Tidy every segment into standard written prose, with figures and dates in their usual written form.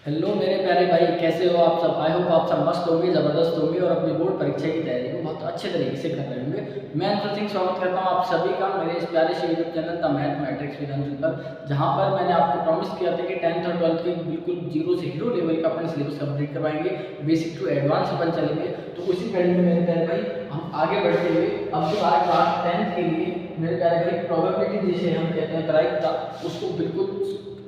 Hello मेरे प्यारे भाई, कैसे हो आप सब। आई होप आप सब मस्त होंगे, ज़बरदस्त होंगे और अपनी बोर्ड परीक्षा की तैयारी को बहुत अच्छे तरीके से कर रहे होंगे। मैं अंशुल सिंह स्वागत करता हूं आप सभी का मेरे इस प्यारे से YouTube channel the mathematics with Anshul पर, जहां पर मैंने आपको प्रॉमिस किया था कि 10th और 12th के बिल्कुल जीरो से हीरो लेवल का अपन सिलेबस कंप्लीट करवाएंगे, बेसिक टू एडवांस अपन चलेंगे। तो उसी कड़ी में मेरे प्यारे भाई हम आगे बढ़ते हुए अब जो आज क्लास 10th के लिए मेरे प्यारे भाई प्रोबेबिलिटी जिसे हम कहते हैं प्रायिकता, उसको बिल्कुल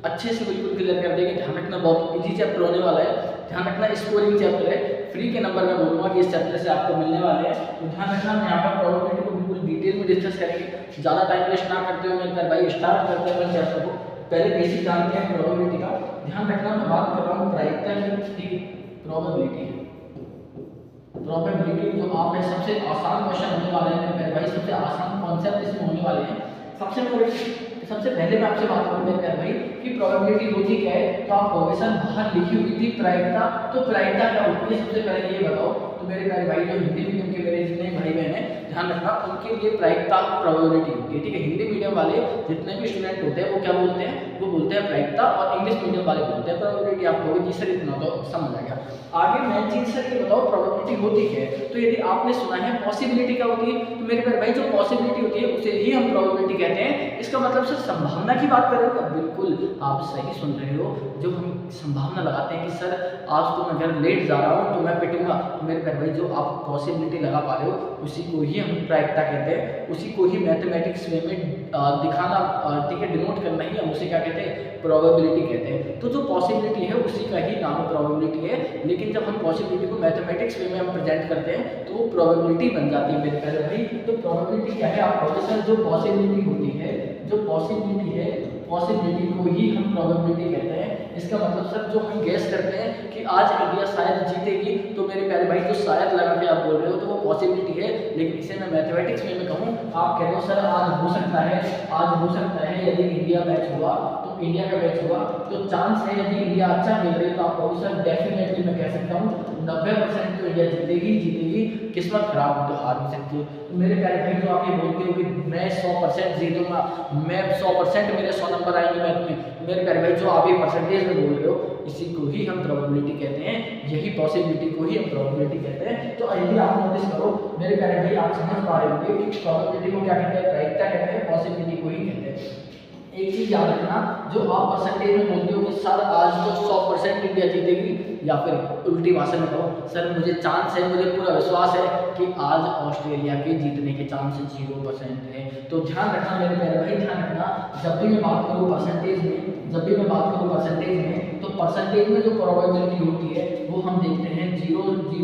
अच्छे से बिल्कुल क्लियर कर देंगे। ध्यान रखना, बहुत इजी चैप्टर होने वाला है। ध्यान रखना, स्कोरिंग चैप्टर है। फ्री के नंबर मैं बोलूँगा कि इस चैप्टर से आपको मिलने वाले हैं। तो ध्यान रखना, हम यहाँ पर प्रोबेबिलिटी को बिल्कुल डिटेल में डिस्कस करेंगे। ज़्यादा टाइम वेस्ट ना करते हुए मेरे भाई स्टार्ट करते हैं चैप्टर को। पहले बेसिक जानते हैं प्रोबेबिलिटी का। ध्यान रखना, मैं बात कर रहा हूँ प्रायिकता की। प्रोबेबिलिटी जो आप में सबसे आसान क्वेश्चन होने वाले हैं मेरे भाई, सबसे आसान कॉन्सेप्ट इसमें होने वाले हैं। सबसे पहले मैं आपसे बात करूं मेरे प्यारे भाई कि प्रोबेबिलिटी होती क्या है। तो आप कहोगे सर बाहर लिखी हुई थी प्रायिकता, तो प्रायिकता क्या होती है, सबसे पहले ये बताओ। तो मेरे प्यारे भाई जो हिंदी मीडियम के मेरे जितने भाई बहन हैं, ध्यान रखना, उनके लिए प्रायिकता प्रोबेबिलिटी होती है। ठीक है, हिंदी मीडियम वाले जितने भी स्टूडेंट होते हैं वो क्या बोलते हैं, वो बोलते हैं प्रायिकता, और इंग्लिश मीडियम वाले बोलते हैं प्रोबेबिलिटी। आप कहोगे जी सर इतना तो समझ आ गया। आगे मेन चीज सर ये बताओ प्रोबेबिलिटी होती क्या है। तो यदि आपने सुना है पॉसिबिलिटी क्या होती है, तो मेरे प्यारे भाई जो पॉसिबिलिटी होती है उसे ही हम प्रोबेबिलिटी कहते हैं। इसका मतलब सर संभावना की बात कर रहे हो क्या? बिल्कुल आप सही सुन रहे हो। जो हम संभावना लगाते हैं कि सर आज तो मैं घर लेट जा रहा हूँ तो मैं पिटूंगा, तो मेरे प्यारे भाई जो आप पॉसिबिलिटी लगा पा रहे हो उसी को ही हम प्रायिकता कहते हैं। उसी को ही मैथमेटिक्स वे में दिखाना, ठीक है, डिनोट करना ही हम उसे क्या कहते हैं, प्रोबेबिलिटी कहते हैं। तो जो पॉसिबिलिटी है उसी का ही नाम प्रोबेबिलिटी है। लेकिन जब हम पॉसिबिलिटी को मैथमेटिक्स वे में हम प्रेजेंट करते हैं तो वो प्रोबेबिलिटी बन जाती है मेरे प्यारे भाई। तो प्रोबेबिलिटी क्या है, आप कहोगे सर जो पॉसिबिलिटी होती है, जो पॉसिबिलिटी है, पॉसिबिलिटी को ही हम प्रोबेबिलिटी कहते हैं। इसका मतलब सर जो हम गैस करते हैं कि आज इंडिया शायद जीतेगी, तो मेरे प्यारे भाई जो शायद लगा के आप बोल रहे हो तो वो पॉसिबिलिटी है। लेकिन इसे मैं मैथमेटिक्स में कहूँ, आप कह रहे हो सर आज हो सकता है, आज हो सकता है यदि इंडिया मैच हुआ, तो इंडिया का मैच हुआ तो चांस है यदि इंडिया अच्छा खेल रही है तो आप कहोगे सर डेफिनेटली मैं कह सकता हूँ 90% तो इंडिया जीतेगी, किस्मत खराब हो तो हार भी सकती है। तो मेरे प्यारे भाई जो आप ये बोलते हो कि मैं 100% जीतूंगा, मैं 100% मेरे 100 नंबर आएंगे मैथ में, मेरे प्यारे भाई जो आप ये परसेंटेज में बोल रहे हो इसी को ही हम प्रोबेबिलिटी कहते हैं, यही पॉसिबिलिटी को ही हम प्रोबेबिलिटी कहते हैं। तो यदि आप नोटिस करो मेरे प्यारे भाई, आप समझ पा रहे होंगे कि प्रोबेबिलिटी को क्या कहते हैं, प्रायिकता कहते हैं, पॉसिबिलिटी को ही कहते हैं। एक चीज याद रखना, जो आप परसेंटेज में बोलते हो कि सर आज तो 100% इंडिया जीतेगी, या फिर उल्टी भाषा में कहो सर मुझे चांस है, मुझे पूरा विश्वास है कि आज ऑस्ट्रेलिया के जीतने के चांस 0% है। तो ध्यान रखना मेरे प्यारे भाई, ध्यान रखना, जब भी मैं बात करूँ परसेंटेज में, जब भी मैं बात करूँ परसेंटेज में, तो परसेंटेज में जो प्रोबेबिलिटी होती है वो हम देखते हैं 0 to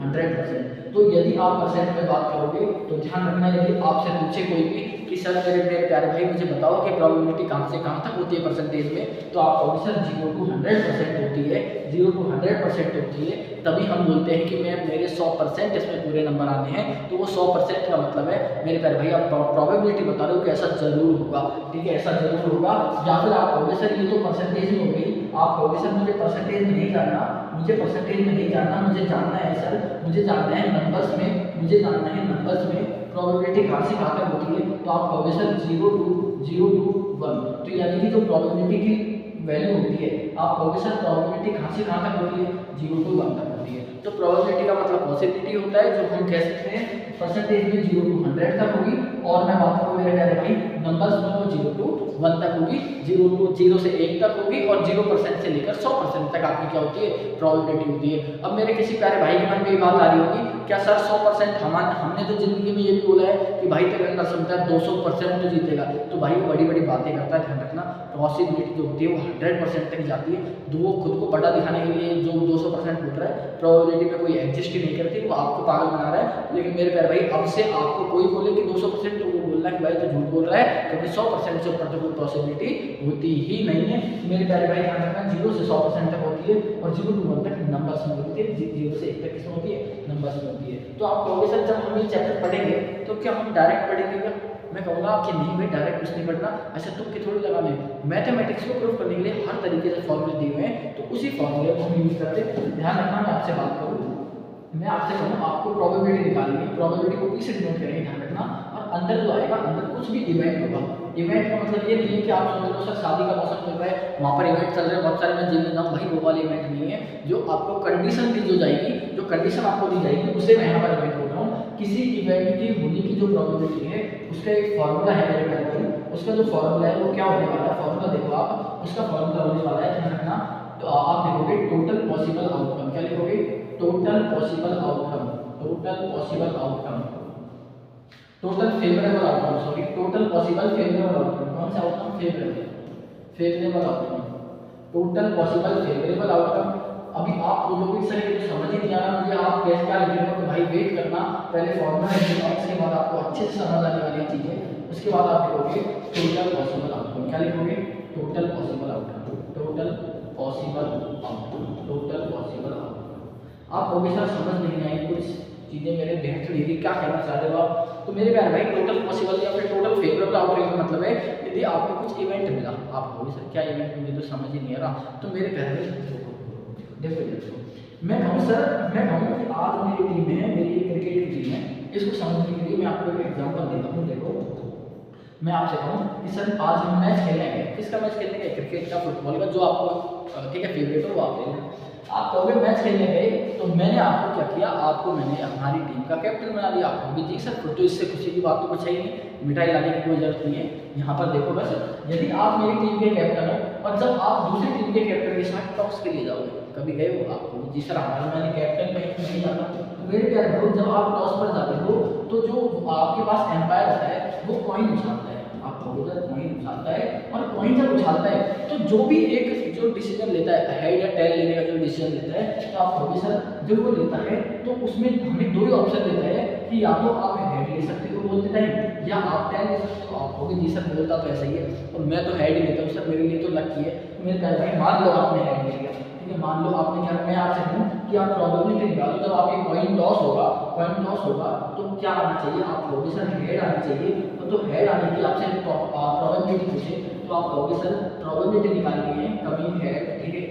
100%। तो यदि आप परसेंट में बात करोगे तो ध्यान रखना, यदि आपसे पूछे कोई भी कि सर मेरे प्यारे भाई मुझे बताओ कि प्रोबेबिलिटी कहाँ से कहाँ तक होती है परसेंटेज में, तो आप कहोगे सर 0 to 100% होती है, 0 to 100% होती है। तभी हम बोलते हैं कि मेरे 100% इसमें पूरे नंबर आने हैं। तो वो 100% का मतलब है मेरे प्यारे भाई आप प्रोबेबिलिटी बता रहे हो कि ऐसा जरूर होगा, ठीक है, ऐसा जरूर होगा। या फिर आप कहोगे सर ये तो परसेंटेज में हो गई, आप कहोगे सर मुझे परसेंटेज में नहीं जानना, मुझे परसेंटेज में नहीं जानना, मुझे जानना है सर, मुझे जानना है नंबर्स में, मुझे जानना है नंबर्स में प्रोबेबिलिटी कहाँ से कहाँ तक होती है। तो आप कहोगे सर 0 to 1। तो यानी कि जो प्रोबेबिलिटी की वैल्यू होती है, आप कहोगे सर प्रोबेबिलिटी कहाँ से कहाँ तक होती है, 0 to 1 तक होती है। तो प्रोबेबिलिटी का मतलब पॉसिबिलिटी होता है, जो हम कह सकते हैं परसेंटेज में 0 to 100 तक होगी। और मैं बात करूँ मेरे प्यारे भाई नंबर्स में, वो 0 to 1 तक होगी, 0 से 1 तक होगी, और 0% से लेकर 100% तक आपकी क्या होती है, प्रोबेबिलिटी होती है। अब मेरे किसी प्यारे भाई के मन में ये बात आ रही होगी, क्या सर 100%, हमने तो जिंदगी में ये भी बोला है कि भाई तेरे अंदर क्षमता है 200% तो जीतेगा, तो भाई वो बड़ी बड़ी बातें करता है। ध्यान रखना, पॉसिबिलिटी जो होती है वो 100% तक जाती है। तो वो खुद को बड़ा दिखाने के लिए जो 200% बोल रहा है, प्रोबेबिलिटी में कोई एग्जिस्ट ही नहीं करती, वो आपको पागल बना रहा है। लेकिन मेरे प्यारे भाई अब से आपको कोई बोले कि 200%, तो वो बोलना कि भाई तो झूठ बोल रहा है, क्योंकि 100% से ऊपर तो कोई पॉसिबिलिटी होती ही नहीं है। मेरे प्यारे भाई ध्यान रखना, 0 से 100% तक होती है, और 0 to 1 तक नंबर्स में होती है, 0 से 1 तक किसमें होती है, नंबर्स में होती है। तो आप कहोगे सर जब हम ये चैप्टर पढ़ेंगे तो क्या हम डायरेक्ट पढ़ेंगे क्या? मैं कहूँगा कि नहीं भाई, डायरेक्ट कुछ नहीं पढ़ना, ऐसे तुक्के थोड़ी लगाने। मैथमेटिक्स को प्रूव करने के लिए हर तरीके से फॉर्मूले दिए हुए हैं, तो उसी फॉर्मूले को हम यूज करते हैं। ध्यान रखना, मैं आपसे बात करूँ, मैं आपसे कहूँ आपको प्रोबेबिलिटी निकालनी है, प्रोबेबिलिटी को पीछे डिनोट करेंगे, ध्यान रखना। और अंदर जो आएगा, अंदर कुछ भी इवेंट होगा। इवेंट का मतलब ये नहीं है कि आप सोच रहे हो सर शादी का मौसम चल रहा है, वहाँ पर इवेंट चल रहे हैं बहुत सारे, मैं जिम में जाऊँ, भाई वो वाला इवेंट नहीं है। जो आपको कंडीशन दी जो जाएगी, जो कंडीशन आपको दी जाएगी, उसे मैं यहाँ पर इवेंट बोल रहा हूँ। किसी इवेंट की होने की जो प्रोबेबिलिटी है उसका एक फॉर्मूला है मेरे प्यारे भाई। उसका जो फॉर्मूला है वो क्या होने वाला है, फॉर्मूला देखो आप, उसका फॉर्मूला होने वाला है, ध्यान रखना। तो आप लिखोगे टोटल पॉसिबल आउटकम। क्या लिखोगे? Total possible outcome, total possible outcome, total favourable outcome, sorry total possible favourable outcome. कौन सा outcome? Favourable, favourable outcome, total possible favourable outcome. अभी आप लोगों की सही तो समझ ही नहीं आ रहा मुझे, आप कैसे क्या लिख रहे हो, तो भाई वेट करना, पहले फॉर्मूला लिखना, उसके बाद आपको अच्छे से समझ आने वाली चीजें, उसके बाद आप लिखोगे टोटल पॉसिबल आउटकम। क्या लिखोगे? Total possible outcome, total possible outcome, total possible outcome. आप लोगों के साथ समझ नहीं आई कुछ चीजें मेरे ध्यान से दीदी, क्या कहना चाह रहे हो आप? तो मेरे प्यारे भाई टोटल पॉसिबल या फिर टोटल फेवरेबल आउटकम का मतलब है यदि आपको कुछ इवेंट मिला, आप कहोगे सर क्या इवेंट, मुझे तो समझ ही नहीं आ रहा। तो मेरे प्यारे भाई देखो मैं कहूँ सर, मैं कहूँ कि आज मेरी टीम है, मेरी क्रिकेट की टीम है, इसको समझने के लिए मैं आपको एक एग्जांपल देता हूँ। देखो मैं आपसे कहूँ कि सर आज हम मैच खेलने गए, किसका मैच खेलने गए? क्रिकेट का, फुटबॉल का, जो आपको ठीक है फेवरेट हो वो आप ले लें। आप कहोगे मैच खेलने गए, तो मैंने आपको क्या किया, आपको मैंने हमारी टीम का कैप्टन बना दिया। आप कहोगे जी सर तो इससे खुशी की बात तो कुछ है ही नहीं, मिठाई लाने की कोई जरूरत नहीं है। यहाँ पर देखो बस, यदि आप मेरी टीम के कैप्टन हो और जब आप दूसरी टीम के कैप्टन के साथ टॉस के लिए जाओगे, कभी गए हो? आप कहोगे जी सर हमारा मैंने कैप्टन में नहीं जाता। तो मेरे प्यारे भाई जब आप टॉस पर जाते हो तो जो आपके पास एम्पायर होता है वो कॉइन उछालता है, आप कहोगे सर कॉइन उछालता है, और कॉइन जब उछालता है तो जो भी एक जो डिसीजन लेता है, हेड या टेल लेने का जो डिसीजन लेता है, तो आप कहोगे सर जब वो लेता है तो उसमें हमें दो ही ऑप्शन देता है कि या तो आप हेड ले सकते हो बोलते टाइम, या आप टेल ले सकते हो। आप कहोगे जी सर बोलता तो ऐसा ही है, और मैं तो हेड ही लेता हूँ सर, मेरे लिए तो लकी है। मेरे प्यारे भाई मान लो आपने हेड ले लिया, ठीक है, मान लो आपने क्या, मैं आपसे कहूँ कि आप प्रोबेबिलिटी निकालो, जब आपके कॉइन टॉस होगा, कॉइन टॉस होगा तो क्या आना चाहिए? आप कहोगे सर हेड आनी चाहिए। तो हेड आने की आपसे प्रोबेबिलिटी पूछे तो आप कहोगे सर प्रोबेबिलिटी निकालनी है, कभी हेड, ठीक है,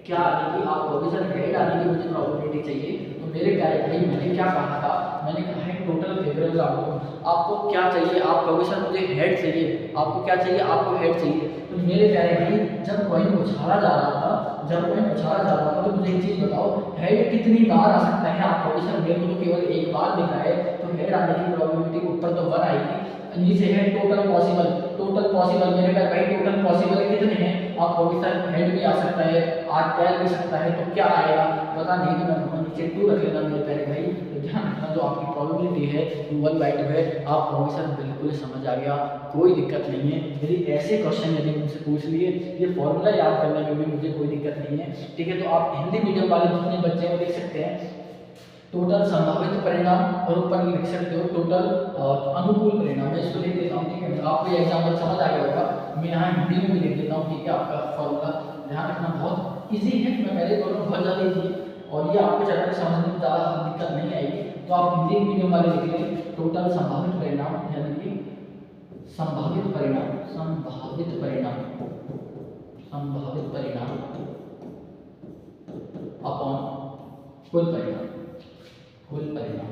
क्या आने की? आप कहोगे सर हेड आने की मुझे प्रोबेबिलिटी चाहिए। तो मेरे प्यारे भाई मैंने क्या कहा था, मैंने कहा है टोटल फेवरेबल आउटकम। आपको क्या चाहिए? आप कहोगे सर मुझे हेड चाहिए। आपको क्या चाहिए? आपको हेड चाहिए। तो मेरे प्यारे भाई जब कॉइन उछाला जा रहा था, जब कॉइन उछाला जा रहा था, तो मुझे एक चीज बताओ, हेड कितनी बार आ सकता है? आप कहोगे सर मेरे को तो केवल एक बार दिख रहा है, तो हेड आने की प्रोबेबिलिटी ऊपर तो 1 आएगी, नीचे है टोटल पॉसिबल। टोटल पॉसिबल मेरे प्यारे भाई टोटल पॉसिबल कितने हैं? आप कहोगे सर हेड भी आ सकता है, आज टेल भी सकता है, तो क्या आएगा पता नहीं, तो मैं कहूँगा नीचे 2 रख लेना मेरे प्यारे भाई। तो ध्यान रखना जो आपकी प्रोबेबिलिटी है 1/2 है। आप कहोगे सर बिल्कुल समझ आ गया, कोई दिक्कत नहीं है। यदि ऐसे क्वेश्चन यदि मुझसे पूछ लिए, ये फॉर्मूला याद करने में भी मुझे कोई दिक्कत नहीं है, ठीक है। तो आप हिंदी मीडियम वाले जितने बच्चे हैं देख सकते हैं टोटल संभावित परिणाम, और ऊपर लिख सकते हो टोटल अनुकूल परिणाम। मैं इसको लिख देता हूँ, ठीक है, आपको ये एग्जाम्पल समझ आ गया होगा। मैं यहाँ हिंदी में भी लिख देता हूँ, ठीक है, आपका फॉर्मूला ध्यान रखना बहुत ईजी है, मैं पहले बोल रहा हूँ बहुत ज़्यादा ईजी है, और ये आपको चैप्टर समझने में ज़्यादा दिक्कत नहीं आएगी। तो आप हिंदी मीडियम वाले लिख लें टोटल संभावित परिणाम, यानी कि संभावित परिणाम, संभावित परिणाम, संभावित परिणाम अपॉन कुल परिणाम, कुल परिणाम।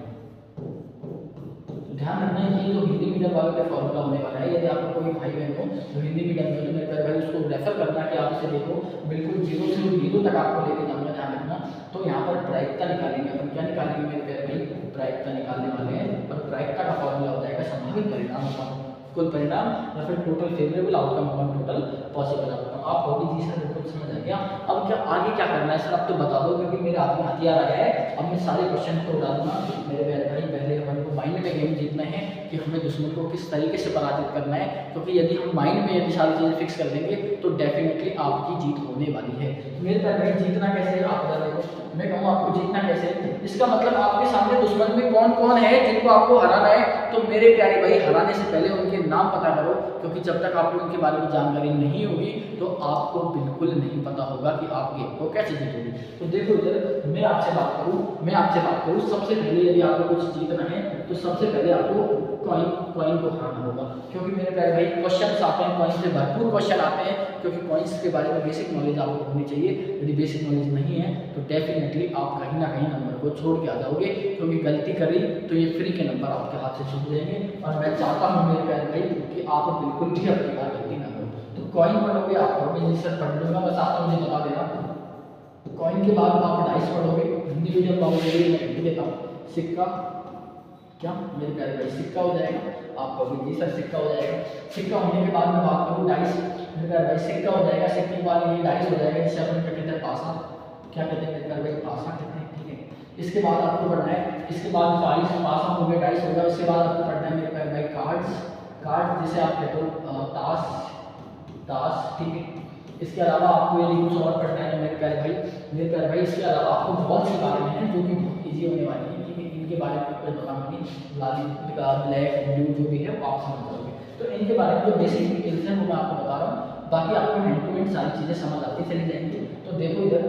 ध्यान रखना ये जो हिंदी मीडियम वालों का फॉर्मूला होने वाला है, यदि आपको कोई भाई बहन हो तो हिंदी मीडियम में, तो मेरे प्यारे भाई उसको रेफर करना कि आप इसे देखो, बिल्कुल 0 से 0 तक आपको लेके जाऊंगा, ध्यान रखना। तो यहाँ पर प्रायिकता निकालेंगे अपन, क्या निकालेंगे मेरे प्यारे भाई? प्रायिकता निकालने वाले हैं, और प्रायिकता का फॉर्मूला हो जाएगा संभावित परिणाम अपॉन कुल परिणाम, या फिर total favourable outcome upon total possible outcome. आप कहोगे जी सर बिल्कुल समझ आ गया, अब क्या आगे क्या करना है सर? अब तो बता दो, क्योंकि मेरे हाथ में हथियार आ गया है, अब मैं सारे क्वेश्चन को डालूंगा। मेरे प्यारे भाई पहले अपन को माइंड में गेम जीतना है कि हमें दुश्मन को किस तरीके से पराजित करना है, क्योंकि यदि हम माइंड में यदि सारी चीज़ें फिक्स कर लेंगे तो डेफिनेटली आपकी जीत होने वाली है। मेरे प्यारे भाई जीतना कैसे है आप बता देखो, मैं कहूँ आपको जीतना कैसे है, इसका मतलब आपके सामने दुश्मन में कौन कौन है जिनको आपको हराना है। तो मेरे प्यारे भाई हराने से पहले उनके नाम पता करो, क्योंकि जब तक आपको उनके बारे में जानकारी नहीं होगी तो आपको बिल्कुल नहीं पता होगा कि आप गेम को कैसे जीतोगे। तो देखो इधर मैं आपसे बात करूँ, सबसे पहले यदि आपको कुछ जीतना है तो सबसे पहले आपको कॉइन कॉइन को हराना होगा, क्योंकि मेरे प्यारे भाई क्वेश्चंस आते हैं, कॉइन से भरपूर क्वेश्चन आते हैं, क्योंकि कॉइन्स के बारे में बेसिक नॉलेज आपको होनी चाहिए। यदि बेसिक नॉलेज नहीं है तो डेफिनेटली आप कहीं ना कहीं नंबर को छोड़ के आ जाओगे, क्योंकि गलती करी तो ये फ्री के नंबर आपके हाथ से छूट जाएंगे। और मैं चाहता हूँ मेरे प्यारे भाई कि आप बिल्कुल भी अपनी बार गलती ना करो। तो कॉइन पढ़ोगे आप, मैं सर पढ़ लूँगा, बस आप मुझे बता देना। कॉइन के बाद आप डाइस पढ़ोगे, हिंदी मीडियम पढ़ोगे, मैं हिंदी देता हूँ। सिक्का, क्या मेरे प्यारे भाई सिक्का हो जाएगा, आप कहोगे जी सर सिक्का हो जाएगा। सिक्का होने के बाद मैं बात करूँ डाइस, मेरे प्यारे भाई सिक्का हो जाएगा, सिक्के के बाद ये डाइस हो जाएगा, जिसे अपन क्या कहते हैं पासा, क्या कहते हैं मेरे प्यारे भाई पासा कहते हैं, ठीक है। इसके बाद आपको पढ़ना है, इसके बाद डाइस पासा हो गया, डाइस हो गया, उसके बाद आपको पढ़ना है मेरे प्यारे भाई कार्ड्स, कार्ड जिसे आप कहते हो ताश, ताश, ठीक है। इसके अलावा आपको यदि कुछ और पढ़ना है मेरे प्यारे भाई इसके अलावा आपको बहुत से बारे में हैं जो कि बहुत ईजी होने वाली है, ठीक है। इनके बारे में कोई पता नहीं, लाल ब्लैक ब्लू जो भी है वो आप समझ जाओगे। तो इनके बारे में जो बेसिक डिटेल्स हैं वो मैं आपको बता रहा हूँ, बाकी आपको हैंड टू हैंड सारी चीज़ें समझ आती चली जाएंगी। तो देखो इधर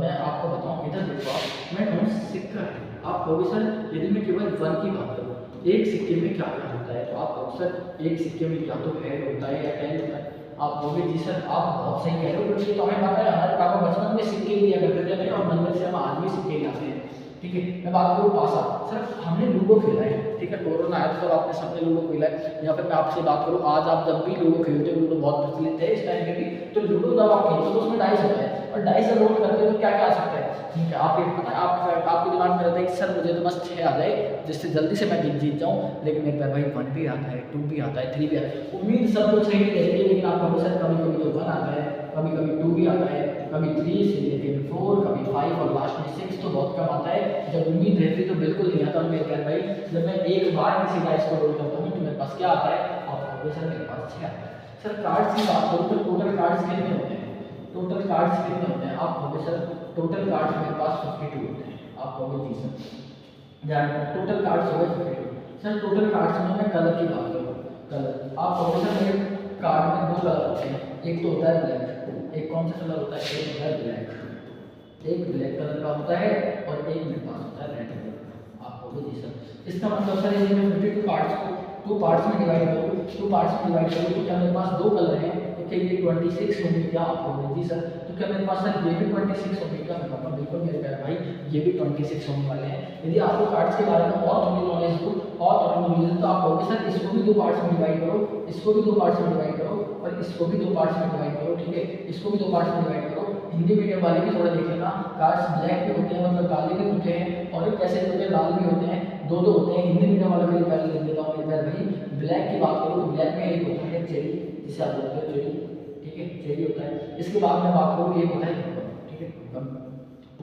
मैं आपको बताऊँ, इधर देखो आप, मैं कहूँ सिक्का है, आप कहोगे सर यदि मैं केवल वन की बात करूँ, एक सिक्के में क्या क्या होता है, तो आप कहोगे सर एक सिक्के में क्या तो हेड होता है या टेल होता है। आप बोलोगे जी सर आप बहुत सही कह रहे हो, क्योंकि तो हमें पता है हमारे पापा बचपन में सिक्के लिया करते थे और मंदिर से हम आज भी सिक्के लाते हैं, ठीक है। मैं बात करूँ पासा, सर हमने लूडो खेला है, ठीक है। कोरोना आया तो आपने सबने लूडो खेला है, या फिर मैं आपसे बात करूँ आज आप जब भी लूडो खेलते हो, लूडो बहुत प्रचलित है इस टाइम में भी, तो लूडो जब आप खेलते हो तो उसमें डाइस होता है, और डाइस जब रोल करते हो तो क्या क्या आ सकता है, ठीक है। आप एक पता है आपके दिमाग में रहता है कि सर मुझे तो बस 6 आ जाए जिससे जल्दी से मैं जीत जाऊँ, लेकिन मेरे भाई 1 भी आता है, 2 भी आता है, 3 भी आता है। उम्मीद सब कुछ सही नहीं रहती है, लेकिन आप कभी सर कभी कभी तो 1 आता है, कभी कभी 2 भी आता है, कभी 3 से लेकर 4, कभी 5 और लास्ट में 6 तो बहुत कम आता है। जब उम्मीद रहती तो बिल्कुल नहीं आता। और मेरे प्यारे भाई जब मैं एक बार किसी डाइस को रोल करता हूँ तो मेरे पास क्या आता है, आप कहोगे सर मेरे पास 6 आता है। सर कार्ड्स की बात करूँ तो टोटल कार्ड्स कितने होते हैं, टोटल कार्ड्स कितने होते हैं, आप कहोगे सर टोटल कार्ड्स मेरे पास 52 होते हैं, आप कहोगे जी सर टोटल कार्ड्स हो गए 52। सर टोटल कार्ड्स में मैं कलर की बात करूँ, कलर आप कहोगे सर मेरे कार्ड में 2 कलर होते हैं, एक तो होता है ब्लैक, एक कौन सा कलर होता है, एक होता है ब्लैक, एक ब्लैक कलर का होता है और एक मेरे पास होता है रेड कलर का, आप कहोगे जी सर। इसका मतलब सर यदि मैं 52 कार्ड्स को 2 पार्ट्स में डिवाइड करूँ, 2 पार्ट्स में डिवाइड करूँ तो क्या मेरे पास 2 कलर हैं, तो ये 26 होंगे, क्या आप कहोगे जी सर। तो क्या मेरे पास सर ये भी 26 होंगे, क्या मैं कहूँगा बिल्कुल मेरे प्यारे भाई ये भी 26 होने वाले हैं। यदि आपको कार्ड्स के बारे में और थोड़ी नॉलेज हो और थोड़ी नॉलेज हो तो आप कहोगे सर इसको भी 2 पार्ट्स में डिवाइड करो, इसको भी 2 पार्ट्स में डिवाइड करो और इसको भी 2 पार्ट्स में डिवाइड करो, ठीक है। इसको भी 2 पार्ट्स में डिवाइड करो। हिंदी मीडियम वाले भी थोड़ा देख लेना, कार्ड्स ब्लैक भी होते हैं, मतलब काले भी होते हैं और कैसे होते हैं लाल भी होते हैं, 2 होते हैं। हिंदी मीडियम वालों के लिए पहले लिख देता हूँ मेरे प्यारे भाई। ब्लैक की बात करूँ तो ब्लैक में एक होता है चेरी, जिसे आप बोलते हो चेरी, ठीक है, चेरी होता है। इसके बाद में बात करूँ एक होता है, ठीक है,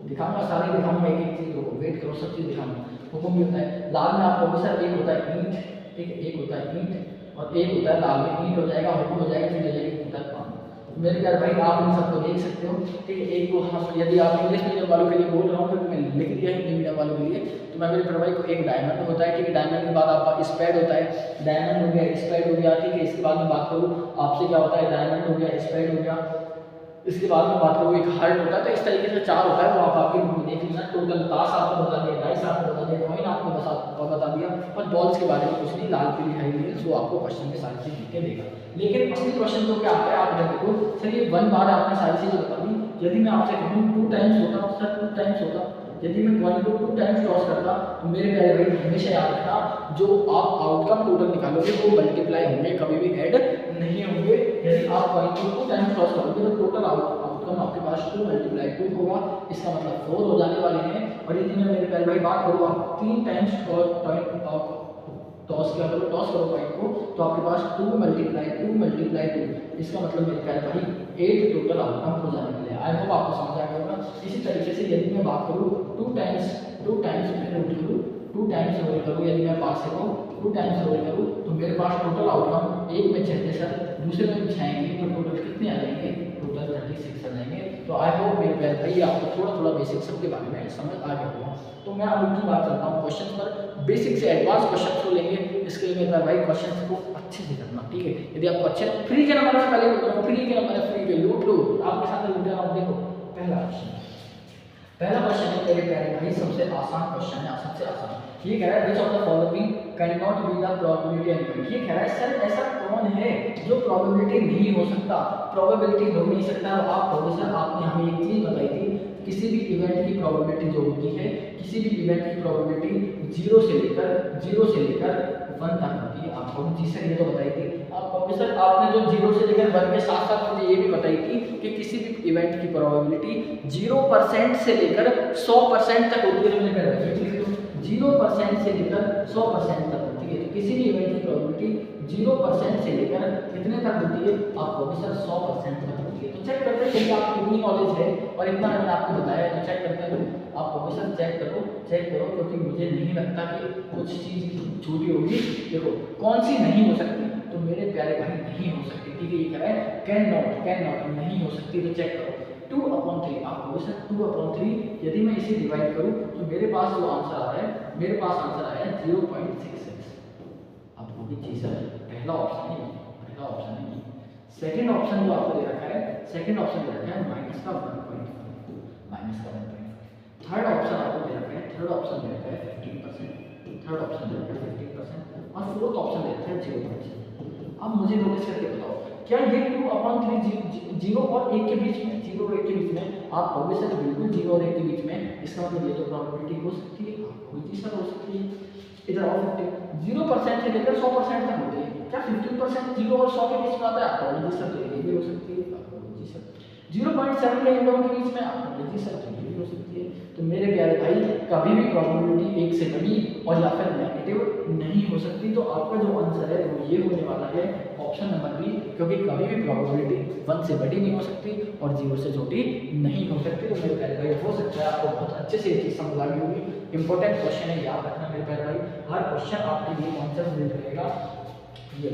दिखाऊंगा सारे दिखाऊंगा एक एक चीज, वेट करो सब चीज दिखाऊंगा। हुकुम भी होता है। लाल में आप कहोगे सर एक होता है ईंट, ठीक है, एक होता है ईंट और एक होता है लाल में ईंट हो जाएगा, हुकुम हो जाएगा, फिर हो जाएगी होता है पानी। मेरे प्यारे भाई आप इन सबको देख सकते हो, ठीक है। एक को हम यदि आप इंग्लिश मीडियम वालों के लिए बोल रहा हूँ क्योंकि मैं लिख दिया हिंदी मीडियम वालों के लिए, तो मैं मेरे प्यारे भाई को एक डायमंड होता है, ठीक है। डायमंड के बाद आपका स्पैड होता है, डायमंड हो गया, स्पैड हो गया, ठीक है। इसके बाद में बात करूँ आपसे क्या होता है, डायमंड हो गया, स्पैड हो गया। इसके बाद में बात करूँ एक हार्ट होता है। तो इस तरीके से 4 होता है, वो आप आपके रूम में देख लेना। टोटल ताश आपको बता दिया, डाइस आपको बता दिया, कॉइन आपको बता दिया, पर बॉल्स के बारे में कुछ नहीं, लाल पीली हरी नीली, जो आपको क्वेश्चन में सारी चीज लिख के देगा। लेकिन असली क्वेश्चन तो क्या आता है, आप इधर देखो सर ये 1 बार आपने सारी चीजें बता दी। यदि मैं आपसे कहूँ 2 टाइम्स होता सर 2 टाइम्स होता, यदि मैं कॉइन को 2 टाइम्स टॉस करता तो मेरे प्यारे भाई हमेशा याद रखना जो आप आउटकम टोटल निकालोगे वो मल्टीप्लाई होंगे, कभी भी ऐड नहीं होंगे। यदि आप कॉइन को 2 टाइम्स टॉस करोगे तो टोटल आउटकम आपके पास 2 × 2 होगा, इसका मतलब 4 हो जाने वाले हैं। और यदि मैं मेरे प्यारे भाई बात करूँ आप 3 टाइम्स टॉस क्या करो, टॉस करो कॉइन को, तो आपके पास 2 × 2, इसका मतलब मेरे प्यारे भाई 8 टोटल आउटकम हो जाने वाले हैं। आई होप आपको समझ आ गया होगा। इसी तरीके से यदि मैं बात करूँ 2 टाइम्स मैं रोल करूँ, 2 टाइम्स रोल करूँ, यदि मैं पास से कहूँ 2 टाइम्स रोल करूँ तो मेरे पास टोटल आउटकम एक में 6 सर, दूसरे में बिछाएंगे तो टोटल कितने आ जाएंगे, टोटल 36 आ जाएंगे। तो आई होप मेरे प्यारे भाई आपको थोड़ा बेसिक सब के बारे में समझ आ गया होगा। तो मैं अब उनकी बात करता हूँ क्वेश्चन पर, बेसिक से एडवांस क्वेश्चन को लेंगे। इसके लिए मेरे प्यारे भाई क्वेश्चन को अच्छे से करना, ठीक है। यदि आपको अच्छे फ्री के नंबर में पहले बोल रहा हूँ, फ्री के नंबर है, फ्री पे लूट लो आपके साथ लूट रहा हूँ। देखो पहला क्वेश्चन है मेरे प्यारे भाई, सबसे आसान क्वेश्चन है, सबसे आसान। ये कह रहा है which of the following can not be the probability element. ये कह रहा है सर ऐसा कौन है जो प्रोबेबिलिटी नहीं हो सकता, प्रोबेबिलिटी हो नहीं सकता। और आप प्रोफेसर आपने हमें एक चीज बताई थी, किसी भी इवेंट की प्रोबेबिलिटी जो होती है, किसी भी इवेंट की प्रोबेबिलिटी 0 से लेकर 1 तक होती है। आपको जी सर ये तो बताई थी। आप प्रोफेसर आपने जो 0 से लेकर 1 के साथ साथ मुझे ये भी बताई थी कि किसी भी इवेंट की प्रोबेबिलिटी 0% से लेकर 100% तक होती है। मैंने कहा 0% से लेकर 100% तक होती है। तो किसी भी इवेंट की प्रोबेबिलिटी 0% से लेकर कितने तक होती है? आप प्रोफेसर 100% तक होती है। तो चेक करते हैं कि आपको कितनी नॉलेज है और इतना मैंने आपको बताया है। तो चेक करते हैं, आप प्रोफेसर चेक करो क्योंकि मुझे नहीं लगता कि कुछ चीज़ छूटी होगी। देखो कौन सी नहीं हो सकती, तो मेरे प्यारे भाई नहीं हो सकती। ठीक है, ये कह रहा है कैन नॉट नहीं हो सकती। तो चेक करो 2/3, आप प्रोफेसर 2/3 यदि मैं इसे डिवाइड करूं तो मेरे पास जो आंसर आ रहा है, मेरे पास आंसर आया 0.66। आप बोलिए जी सर पहला ऑप्शन है, पहला ऑप्शन है। सेकंड ऑप्शन जो आपको दे रखा है, सेकंड ऑप्शन दे रखा है माइनस का 1.5। थर्ड ऑप्शन आपको दे रखा है, थर्ड ऑप्शन दे रखा है 15%, थर्ड ऑप्शन दे रखा है 15% और फोर्थ ऑप्शन दे रखा है 0%। अब मुझे नोटिस करके बताओ क्या ये 2/3 0 और 1 के बीच में, 0 और 1 के बीच में आप कहोगे सर बिल्कुल 0 और 1 के बीच में, इसका मतलब ये तो प्रोबेबिलिटी हो सकती है। आप कहोगे जी सर हो सकती है। इधर और 0% से लेकर 100% तक होती है। क्या 15% 0 और 100 के बीच में आता है? आप कहोगे जी सर ये भी हो सकती है। आप कहोगे जी सर 0.7 के इन दोनों के बीच में, आप कहोगे जी सर ये भी हो सकती है। तो मेरे प्यारे भाई कभी भी प्रोबेबिलिटी 1 से बड़ी और या फिर नेगेटिव नहीं हो सकती। तो आपका जो आंसर है वो ये होने वाला है ऑप्शन नंबर बी, क्योंकि कभी भी प्रोबेबिलिटी 1 से बड़ी नहीं हो सकती और 0 से छोटी नहीं हो सकती। तो मेरे प्यारे भाई हो सकता है आपको बहुत अच्छे से ये चीज़ समझ आ गई होगी। इंपॉर्टेंट क्वेश्चन है, याद रखना मेरे प्यारे भाई, हर क्वेश्चन आपके लिए कॉन्सेप्ट मिल रहेगा। ये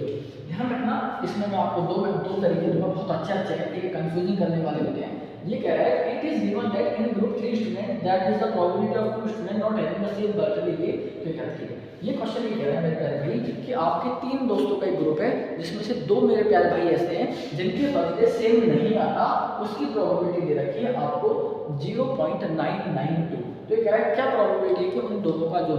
ध्यान रखना, इसमें मैं आपको दो तरीके दूंगा बहुत अच्छे है, ठीक है, कंफ्यूजिंग करने वाले होते हैं। ये कह रहा है it is given that in group 3 student that is the probability of 2 student not having the same birthday. ये तो क्या है, ये क्वेश्चन ये कह रहा है मेरे प्यारे भाई कि आपके 3 दोस्तों का एक ग्रुप है जिसमें से 2 मेरे प्यारे भाई ऐसे हैं जिनके बर्थडे सेम नहीं आता, उसकी प्रोबेबिलिटी दे रखी है आपको 0.992। तो ये कह रहा है क्या प्रोबेबिलिटी है कि उन दोनों का जो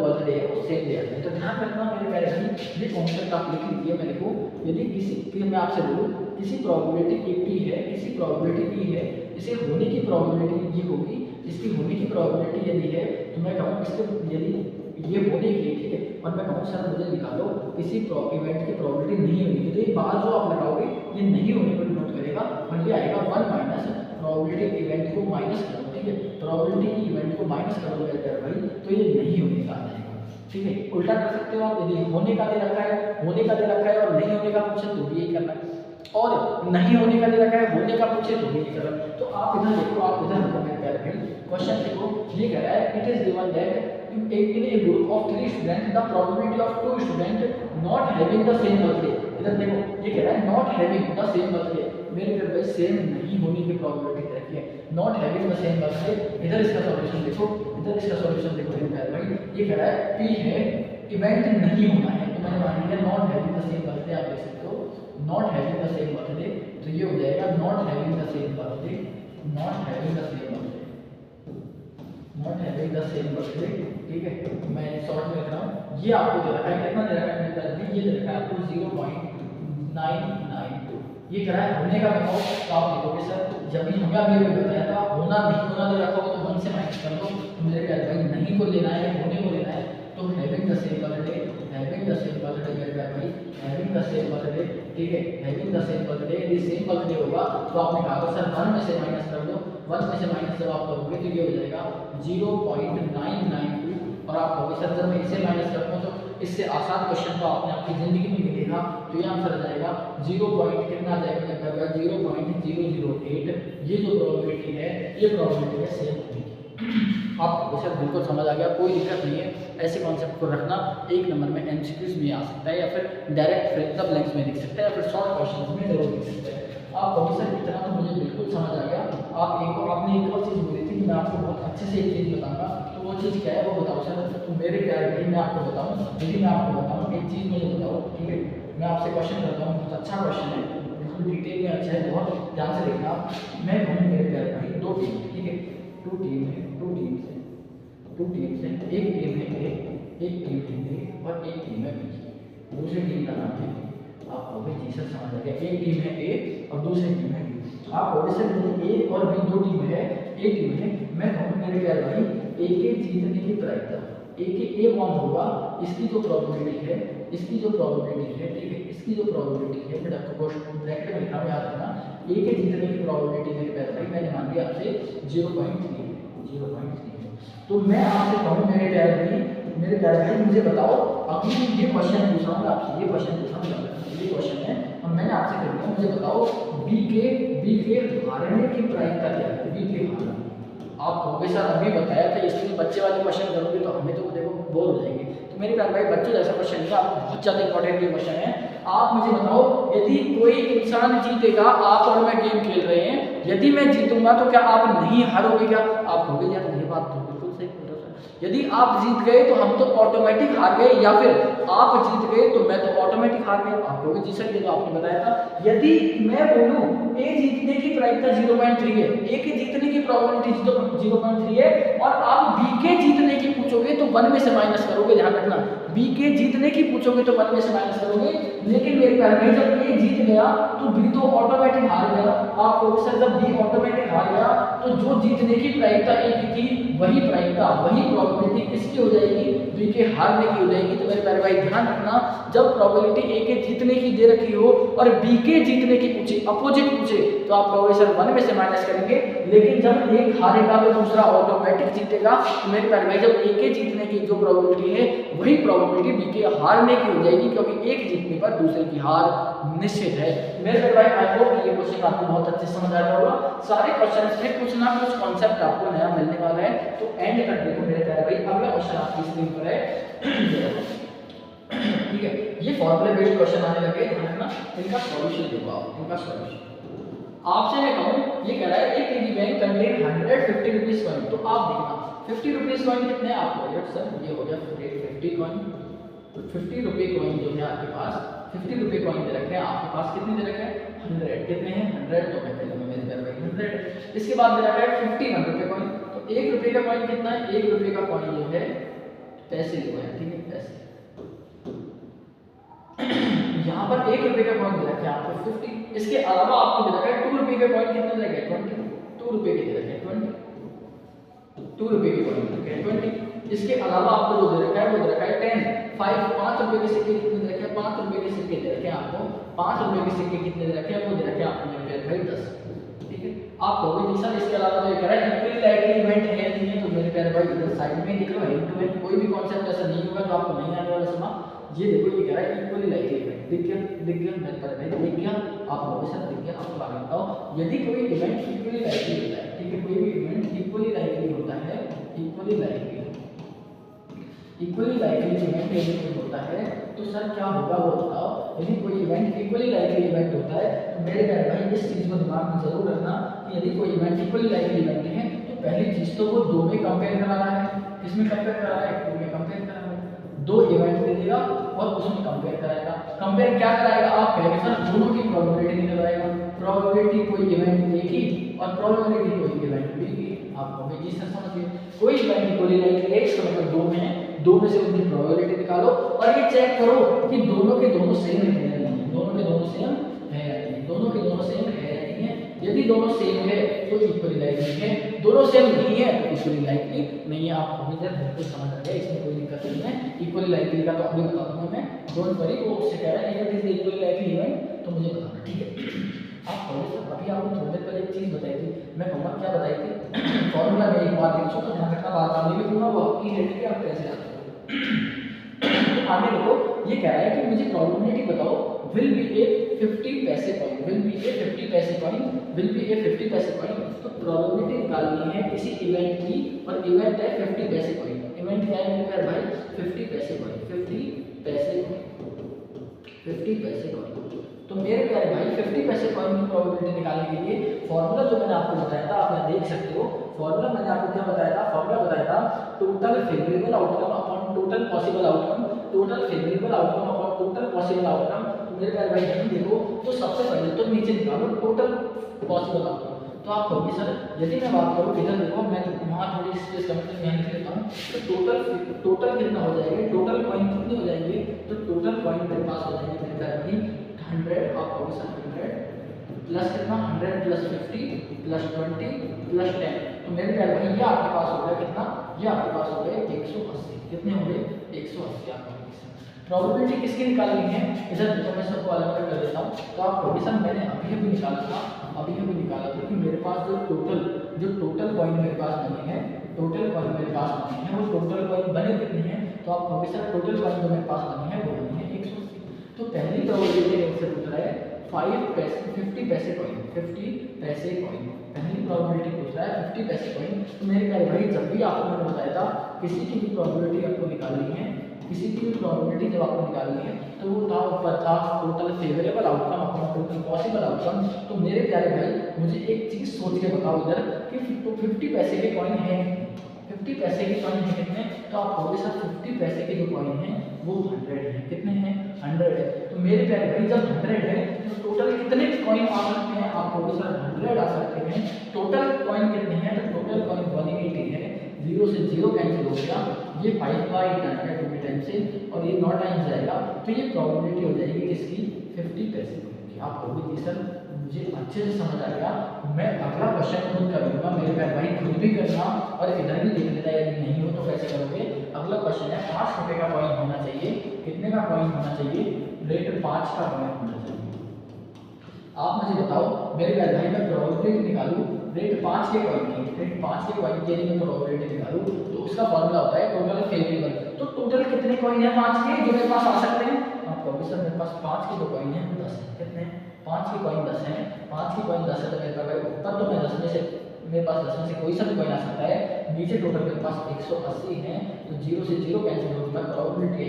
बर्थडे है वो सेम डे है। तो ध्यान रखना मेरे प्यारे भाई, ये कॉन्सेप्ट आप लिख लीजिए। मैं लिखूँ यदि किसी मैं आपसे बोलूँ किसी प्रोबेबिलिटी P है, किसी प्रोबेबिलिटी P है, इसे होने की प्रोबेबिलिटी ये होगी, इसकी होने की प्रोबेबिलिटी यदि है तो मैं कहूँ इसके यदि ये होने की, ठीक है, और मैं कहूँ सर मुझे निकालो किसी इवेंट की प्रोबेबिलिटी नहीं होने की, तो ये बात जो आप लगाओगे ये नहीं होने को डिनोट करेगा और ये आएगा 1 माइनस प्रोबेबिलिटी इवेंट को माइनस करो, ठीक है, प्रोबेबिलिटी की इवेंट को माइनस करो मेरे प्यारे भाई, तो ये नहीं होने का आ जाएगा। ठीक है, उल्टा कर सकते हो आप, यदि होने का दे रखा है और नहीं होने का पूछे तो भी यही करना है, और नहीं होने का दे रखा है होने का पूछे तो भी यही करना है। तो आप इधर देखो, आप इधर देखो मेरे प्यारे भाई, क्वेश्चन देखो, ये कह रहा है it is given that in a group of 3 students the probability of 2 students not having the same birthday। इधर देखो ये कह रहा है not having the same birthday, मेरे प्यारे भाई सेम नहीं होने की प्रोबेबिलिटी दे रखी है, not having the same birthday। इधर इसका सॉल्यूशन देखो, मेरे प्यारे भाई, ये कह रहा है P है इवेंट नहीं होना है, तो मैंने मान लिया not having the same birthday। आप देख सकते हो not having the same birthday, तो ये हो जाएगा not having the same birthday, not having the same birthday, not having the same birthday. ठीक है, मैं शॉर्ट में लिख रहा हूँ, ये आपको दे रखा है, कितना दे रखा है मेरे पास, ये दे रखा है आपको 0.992। ये कह रहा है होने का बताओ, तो आप लिखोगे सर जब भी हमें अभी बताया था होना नहीं होना दे रखा हो तो 1 से माइनस कर दो। तो मेरे प्यारे भाई नहीं को लेना है होने को लेना है, तो having the same birthday, having the same birthday मेरे प्यारे भाई, हैविंग द सेम बर्थडे। ठीक है, हैविंग द सेम बर्थडे, यदि सेम बर्थडे होगा तो आपने कहा सर 1 में से माइनस कर दो, 1 में से माइनस जब आप करोगे तो ये हो जाएगा 0.992। और आप कहोगे सर जब मैं इसे माइनस करता हूँ तो इससे आसान क्वेश्चन तो आपने आपकी जिंदगी में नहीं देखा, तो ये आंसर आ जाएगा 0. कितना आ जाएगा, 0.008। ये जो प्रोबेबिलिटी है ये प्रोबेबिलिटी है सेम होने की। आपको सर बिल्कुल समझ आ गया, कोई दिक्कत नहीं है, ऐसे कॉन्सेप्ट को रखना। 1 नंबर में एमसीक्यूज में आ सकता है या फिर डायरेक्ट फ्रेक्शन ब्लैंक्स में लिख सकते हैं या फिर शॉर्ट क्वेश्चन में जरूर लिख सकते हैं। आप कहोगे सर इतना तो मुझे बिल्कुल समझ आ गया, आपने एक और चीज़ बोली थी कि मैं आपको बहुत अच्छे से एक चीज़ बताऊंगा, तो वो चीज़ क्या है वो बताओ सर। तो मेरे प्यारे भाई मैं आपको बताऊं, एक चीज़ मुझे बताओ, ठीक है, मैं आपसे क्वेश्चन करता हूँ, बहुत अच्छा क्वेश्चन है, बिल्कुल डिटेल में अच्छा है, बहुत ध्यान से देखना। मैं कहूँ मेरे प्यारे भाई 2 टीम, ठीक है, 2 टीम है, 2 टीम्स है, एक टीम है A, एक टीम है दूसरी टीम का नाम है बी। आप कहोगे जी सर समझ आ गया, एक टीम है ए और दूसरी टीम है बी। आप कहोगे सर ए और बी दो टीम है, एक टीम है, मैं कहूँ मेरे प्यारे भाई ए के जीतने की प्रायिकता, ए के ए कौन होगा, इसकी जो प्रोबेबिलिटी है, इसकी जो प्रोबेबिलिटी है, ठीक है, इसकी जो प्रोबेबिलिटी है, फिर आपको ब्रैकेट में लिखा हुआ याद रखना, ए के जीतने की प्रोबेबिलिटी मेरे प्यारे भाई मैंने मान लिया आपसे 0.3 है, 0.3 है। तो मैं आपसे कहूँ मेरे प्यारे भाई मुझे बताओ, अभी ये क्वेश्चन पूछ रहा हूँ आपसे, ये क्वेश्चन पूछ रहा हूँ, ये क्वेश्चन है और मैंने आपसे कर दिया, मुझे बताओ बी के हारने की प्रायिकता क्या है, बी के हारने। आप कहोगे सर अभी बताया था, इसलिए बच्चे वाले क्वेश्चन करोगे तो हमें तो देखो बोर हो जाएंगे। तो मेरे प्यारे भाई बच्चे जैसा क्वेश्चन नहीं है, आपको बहुत ज़्यादा इंपॉर्टेंट ये क्वेश्चन है। आप मुझे बताओ यदि कोई इंसान जीतेगा, आप और मैं गेम खेल रहे हैं, यदि मैं जीतूंगा तो क्या आप नहीं हारोगे क्या? आप कहोगे यार ये बात तो बिल्कुल सही बोल रहे हो। यदि आप जीत गए तो हम तो ऑटोमेटिक हार गए, या फिर आप जीत गए तो मैं तो ऑटोमेटिक हार गया। आप कहोगे जी सर ये तो आपने बताया था। यदि मैं बोलूं ए जीतने की प्रायिकता 0.3 है, ए के जीतने की प्रोबेबिलिटी 0.3 है, और आप बी के जीतने की पूछोगे तो 1 में से माइनस करोगे, ध्यान रखना, बी के जीतने की पूछोगे तो 1 में से माइनस करोगे। लेकिन मेरे प्यारे भाई जब ए जीत गया तो बी तो ऑटोमेटिक हार गया। आप कहोगे सर जब बी ऑटोमेटिक हार गया तो जो जीतने की प्रायिकता ए की थी वही प्रायिकता, वही प्रोबेबिलिटी किसकी हो जाएगी, बी के हारने की हो जाएगी। तो मेरे प्यारे भाई ध्यान रखना, जब प्रोबेबिलिटी ए के जीतने की दे रखी हो और बी के जीतने की पूछे, अपोजिट पूछे, तो आप कहोगे सर 1 में से माइनस करेंगे। लेकिन जब एक हारेगा तो दूसरा ऑटोमेटिक जीतेगा। तो मेरे प्यारे भाई जब ए के जीतने की जो प्रोबेबिलिटी है वही प्रोबेबिलिटी बी के हारने की हो जाएगी, क्योंकि एक जीतने पर दूसरे की हार निश्चित है। मेरे प्यारे भाई आई होप ये क्वेश्चन आपको बहुत अच्छे से समझ आ रहा होगा। सारे क्वेश्चंस में कुछ ना कुछ कॉन्सेप्ट आपको नया मिलने वाला है, तो एंड तक देखो मेरे प्यारे भाई। अगला क्वेश्चन आपकी स्क्रीन पर है, ठीक है, ये फॉर्मूला बेस्ड क्वेश्चन आने लगे, ध्यान रखना, इनका सॉल्यूशन देखो आप, इनका सॉल्यूशन आपसे मैं कहूं, ये कह रहा है एक piggy bank contain 150 rupees coin. तो आप देखना 50 रुपीस कॉइन कितने हैं आपको, सर ये हो गया 50 कॉइन, 50 रुपए कॉइन जो है आपके पास 50 रुपए कॉइन दे रखे हैं, आपके पास कितने दे रखे हैं 100, कितने हैं 100, तो मैं कह दूंगा मेरे प्यारे भाई 100। इसके बाद दे रखा है 51 रुपए कॉइन, तो 1 रुपए का कॉइन कितना है, 1 रुपए का कॉइन जो है पैसे लिखो है, ठीक है, पैसे। यहाँ पर 1 रुपए का कॉइन दे रखा है आपको 50, इसके अलावा आपको दे रखा है 2 रुपए का कॉइन कितने दे रखा है 20, 2 रुपए के दे रखे हैं 20, 2 रुपए के कॉइन दे रखे हैं 20। इसके अलावा आपको जो दे रखा है वो दे रखा है 10, 5 रुपए के सिक्के कितने दे रखे हैं, 5 रुपए के सिक्के दे रखे हैं आपको, 5 रुपए के सिक्के कितने दे रखे हैं वो दे रखे हैं आपको मेरे प्यारे भाई 10, ठीक है। आप कहोगे जी सर इसके अलावा तो ये कह रहा है इक्वली लाइकली इवेंट है नहीं है, तो मेरे प्यारे भाई इधर साइड में लिख लो इनटू इट, कोई भी कॉन्सेप्ट ऐसा नहीं होगा जो आपको नहीं आने वाला समझ। ये देखो ये कह रहा है इक्वली लाइकली इवेंट, दिख गया मेरे प्यारे भाई, दिख गया, आप कहोगे सर दिख गया। आपको आगे बताओ यदि कोई इवेंट इक्वली लाइकली होता है, ठीक है, कोई भी इवेंट इक्वली लाइकली होता है, इक्वली लाइकली इवेंट यदि होता है तो सर क्या होगा वो बताओ। यदि कोई इवेंट इक्वली लाइकली इवेंट होता है तो मेरे प्यारे भाई इस चीज को दिमाग में जरूर रखना कि यदि कोई इवेंट इक्वली लाइकली इवेंट है तो पहली चीज तो वो 2 में कंपेयर करा रहा है, किसमें कंपेयर करा रहा है, 2 में कंपेयर करा रहा है, 2 इवेंट दे देगा और उसमें कंपेयर कराएगा। कंपेयर क्या कराएगा, आप कहेंगे सर दोनों की प्रोबेबिलिटी निकालेगा, प्रोबेबिलिटी कोई इवेंट ए की और प्रोबेबिलिटी कोई इवेंट बी की। आप कहोगे जी सर समझिए, कोई इवेंट इक्वली लाइकली है इसका मतलब 2 में है, 2 में से उनकी प्रोबेबिलिटी निकालो और ये चेक करो कि दोनों के दोनों सेम है या नहीं है, दोनों के दोनों सेम है या नहीं, दोनों के दोनों सेम है या नहीं है। यदि दोनों सेम है तो इक्वली लाइकली है, दोनों सेम नहीं है तो इक्वली लाइकली नहीं है। आप अभी तक बिल्कुल समझ आ गया, इसमें कोई दिक्कत नहीं है। इक्वली लाइकली का तो अभी बता दूंगा मैं, डोंट वरी, वो उससे कह रहा है if it is equally likely event तो मुझे बताना, ठीक है। आप कहोगे सर अभी आपने थोड़ी देर पहले एक चीज बताई थी, मैं कहूँगा क्या बताई थी, फॉर्मूला में एक बार लिखो तो ध्यान रखना, बार बार नहीं लिखूंगा, वो आपकी हेड के आप कैसे आते हो। आगे देखो ये कह रहा है कि मुझे प्रोबेबिलिटी बताओ विल बी ए 50 पैसे कॉइन, विल बी ए 50 पैसे कॉइन, विल बी ए 50 पैसे कॉइन। तो प्रोबेबिलिटी निकालनी है किसी इवेंट की और इवेंट है 50 पैसे कॉइन। इवेंट क्या है मेरे प्यारे भाई 50 पैसे कॉइन, 50 पैसे कॉइन, 50 पैसे कॉइन। तो मेरे प्यारे भाई 50 पैसे कॉइन की प्रोबेबिलिटी निकालने के लिए फॉर्मूला जो मैंने आपको बताया था, आप देख सकते हो फॉर्मूला मैंने आपको क्या बताया था, फॉर्मूला बताया था total favourable outcome upon total possible outcome, total favourable outcome upon total possible outcome. तो मेरे प्यारे भाई यहां देखो तो सबसे पहले तो नीचे निकालो टोटल पॉसिबल आउटकम। तो आप कहोगे सर यदि मैं बात करूं इधर देखो, मैं वहां थोड़ी स्पेस कम करके यहां लिख लेता हूं, तो टोटल कितना हो जाएगा, टोटल कॉइन कितने हो जाएंगे, तो टोटल कॉइन मेरे पास सर 100 प्लस कितना 100 प्लस 50 प्लस 20 प्लस 10। तो मेरे प्यारे भाई ये आपके पास हो गया कितना, ये आपके पास हो गए 180। कितने हो गए 180 आपके। प्रोबेबिलिटी किसकी निकालनी है, इधर देखो मैं सबको अलग अलग कर देता हूँ। तो आप प्रोविजन मैंने अभी निकाला था, कि मेरे पास जो टोटल कॉइन मेरे पास बने हैं, टोटल कॉइन मेरे पास बने हैं, वो टोटल कॉइन बने कितने हैं, तो आप प्रोविजन टोटल कॉइन जो मेरे पास बने हैं वो बने हैं 180। तो पहली प्रोबेबिलिटी से पूछ रहा है 50 पैसे कॉइन, 50 पैसे कॉइन, पहली प्रोबेबिलिटी पूछ रहा है 50 पैसे कॉइन। तो मेरे प्यारे भाई जब भी आपको मैंने बताया था किसी की भी प्रोबेबिलिटी आपको निकालनी है, किसी की भी प्रोबेबिलिटी जब आपको निकालनी है तो वो था ऊपर था टोटल फेवरेबल आउटकम अपना टोटल पॉसिबल आउटकम। तो मेरे प्यारे भाई मुझे एक चीज सोच के बताओ इधर कि तो 50 पैसे के कॉइन है, 50 पैसे के कॉइन है कितने, तो आप कहोगे सर 50 पैसे के जो कॉइन है वो 100 है। कितने हैं 100 है। तो मेरे प्यारे भाई जब 100 है तो टोटल कितने कॉइन आ सकते हैं, आप कहोगे सर 100 आ सकते हैं। टोटल कॉइन कितने हैं, तो टोटल कॉइन 180 है, 0 से 0 कैंसिल हो गया, ये 5/8 है 2 टाइम से और ये 9 टाइम्स जाएगा। तो ये प्रोबेबिलिटी हो जाएगी किसकी 50 पैसे की। आप कहोगे जी सर मुझे अच्छे से समझ आ गया, मैं अगला क्वेश्चन खुद कर लूँगा, मेरे प्यारे भाई खुद भी करना और इधर भी देख लेना, यदि नहीं हो तो कैसे करोगे। अगला क्वेश्चन है 5 रुपये का कॉइन होना चाहिए, कितने का कॉइन होना चाहिए, रेट 5 का कॉइन होना चाहिए। आप मुझे बताओ मेरे प्यारे भाई मैं प्रोबेबिलिटी निकालूं रेट 5 के कॉइन की, रेट 5 के कॉइन की यदि मैं प्रोबेबिलिटी निकालूं तो उसका फॉर्मूला होता है टोटल फेवरेबल। तो टोटल कितने कॉइन है 5 के जो मेरे पास आ सकते हैं, आप कहोगे सर मेरे पास 5 के जो कॉइन है 10 है। कितने 5 के कॉइन 10 हैं, 5 के कॉइन 10 है तो मेरे पास ऊपर तो मैं 10 में से मेरे पास 10 में से कोई सा भी कॉइन आ सकता है, नीचे टोटल मेरे पास 180 है, तो 0 से 0 कैंसिल होगा, प्रोबेबिलिटी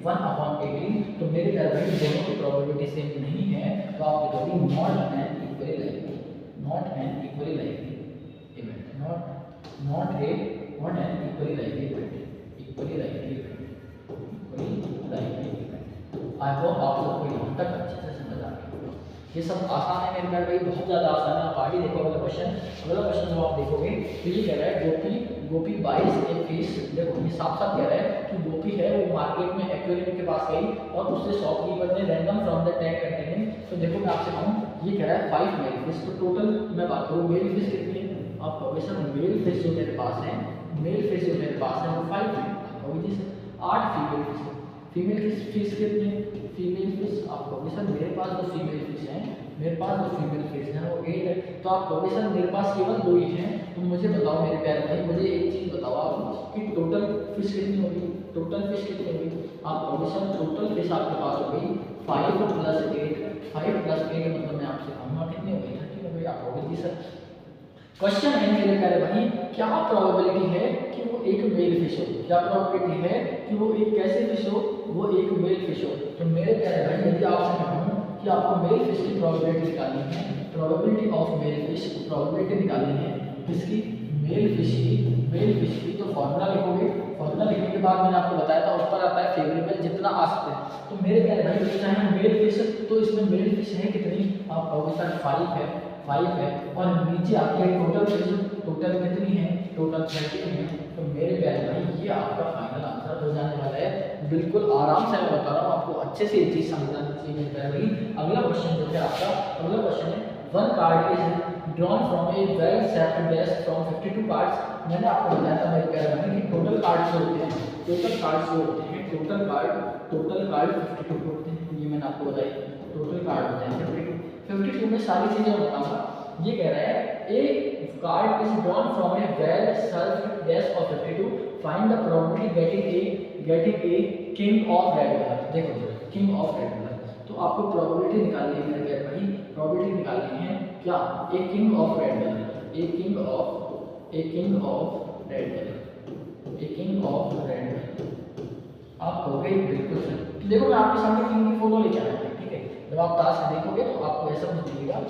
1/18। तो मेरे प्यारे भाई दोनों की प्रोबेबिलिटी सेम नहीं है, तो आप लिखोगे not an equally likely, not an equally likely event, not an equally likely event, equally likely event, equally likely event. I hope आप सबको यहाँ तक अच्छे से समझ आ गया। ये सब आसान है मेरे प्यारे भाई, बहुत ज़्यादा आसान है। आप आगे देखो अगला क्वेश्चन जो आप देखोगे तो ये कह रहा है गोपी 22 एक फीस, देखो ये साफ साफ कह रहा है कि गोपी है वो मार्केट में एक्वेरियम के पास गई और उससे शॉपकीपर ने random from the tag containing, तो देखो मैं आपसे कहूँ ये कह रहा है 5 मेल फिश। तो टोटल मैं बात करूँ मेल फिश कितनी है, आप कहोगे सर मेल फिश जो मेरे पास है, मेल फिश जो मेरे पास है वो 5 है, आप कहोगे जी सर 8 फीमेल फिश है। फीमेल फिश कितनी है, फीमेल फिश आप कहोगे सर मेरे पास जो फीमेल फिश है, मेरे पास जो फीमेल फिश है वो 8 है। तो आप कहोगे सर मेरे पास केवल 2 ही हैं। तो मुझे बताओ मेरे प्यारे भाई, मुझे एक चीज़ बताओ आप कि टोटल फिश कितनी होगी, टोटल फिश कितनी होगी, आप कहोगे सर टोटल फिश आपके पास हो गई 5 प्लस 8, 5 प्लस 8 मतलब मैं आपसे कहूँगा कितनी हो गई 30 हो गई। आप कहोगे जी सर क्वेश्चन है मेरे प्यारे भाई क्या प्रोबेबिलिटी है कि वो एक मेल फिश हो, क्या प्रोबेबिलिटी है कि वो एक कैसे फिश हो, वो एक मेल फिश हो। तो मेरे प्यारे भाई यदि आपसे कहूँ कि आपको मेल फिश की प्रोबेबिलिटी निकालनी है, probability of male fish probability निकालनी है किसकी, मेल फिश की, तो फॉर्मूला लिखोगे। फॉर्मूला लिखने के बाद मैंने आपको बताया था ऊपर आता है फेवरेबल जितना आ सकते हैं। तो मेरे प्यारे भाई चाहे मेल फिश तो इसमें मेल फिश है कितनी, आप कहोगे सर 5 है और नीचे आके टोटल फिश टोटल कितनी है, टोटल 30 है। तो मेरे प्यारे भाई ये आपका फाइनल आंसर हो जाने वाला है। बिल्कुल आराम से मैं बता रहा हूँ आपको, अच्छे से ये चीज़ समझना चाहिए मेरे प्यारे भाई। अगला क्वेश्चन जो है आपका, अगला क्वेश्चन है 1 card is drawn from a well सेप्ड desk from 52 cards. मैंने आपको बताया था मेरे प्यारे भाई कि टोटल कार्ड्स जो होते हैं, टोटल कार्ड्स जो होते हैं, टोटल कार्ड 52 होते हैं। ये मैंने आपको बताया टोटल कार्ड होते हैं 52 में सारी चीज़ें बताऊंगा। ये कह रहा है a card is drawn from a well served deck of 52, find the probability getting a king of red colour. देखो किंग ऑफ रेड कलर, तो आपको प्रोबेबिलिटी निकालनी है मेरे प्यारे भाई, प्रोबेबिलिटी निकालनी है क्या, ए king of red colour, A king of red colour, A king of red colour. आप कहोगे बिल्कुल सर। देखो मैं आपके सामने किंग की फोटो लेके आया हूँ, ठीक है, जब आप ताश देखोगे तो आपको ऐसा कुछ दिखेगा।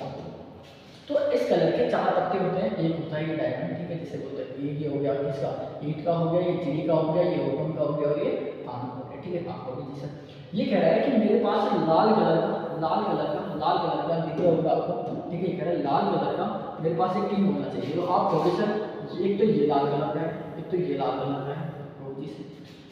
तो इस कलर के 4 पत्ते होते हैं, एक होता है ये डायमंड, ठीक है, जिसे बोलते हैं ये हो गया किसका, ईट का हो गया, ये चिली का हो गया, ये ओपन का हो गया और ये पान का हो गया, ठीक है। आपको भी जी सर ये कह रहा है कि मेरे पास लाल कलर का दिख रहा होगा आपको, ठीक है, कह रहा है लाल कलर का मेरे पास एक किंग होना चाहिए। तो आप कहोगे सर एक तो ये लाल कलर का है, एक तो ये लाल कलर का है जी सर,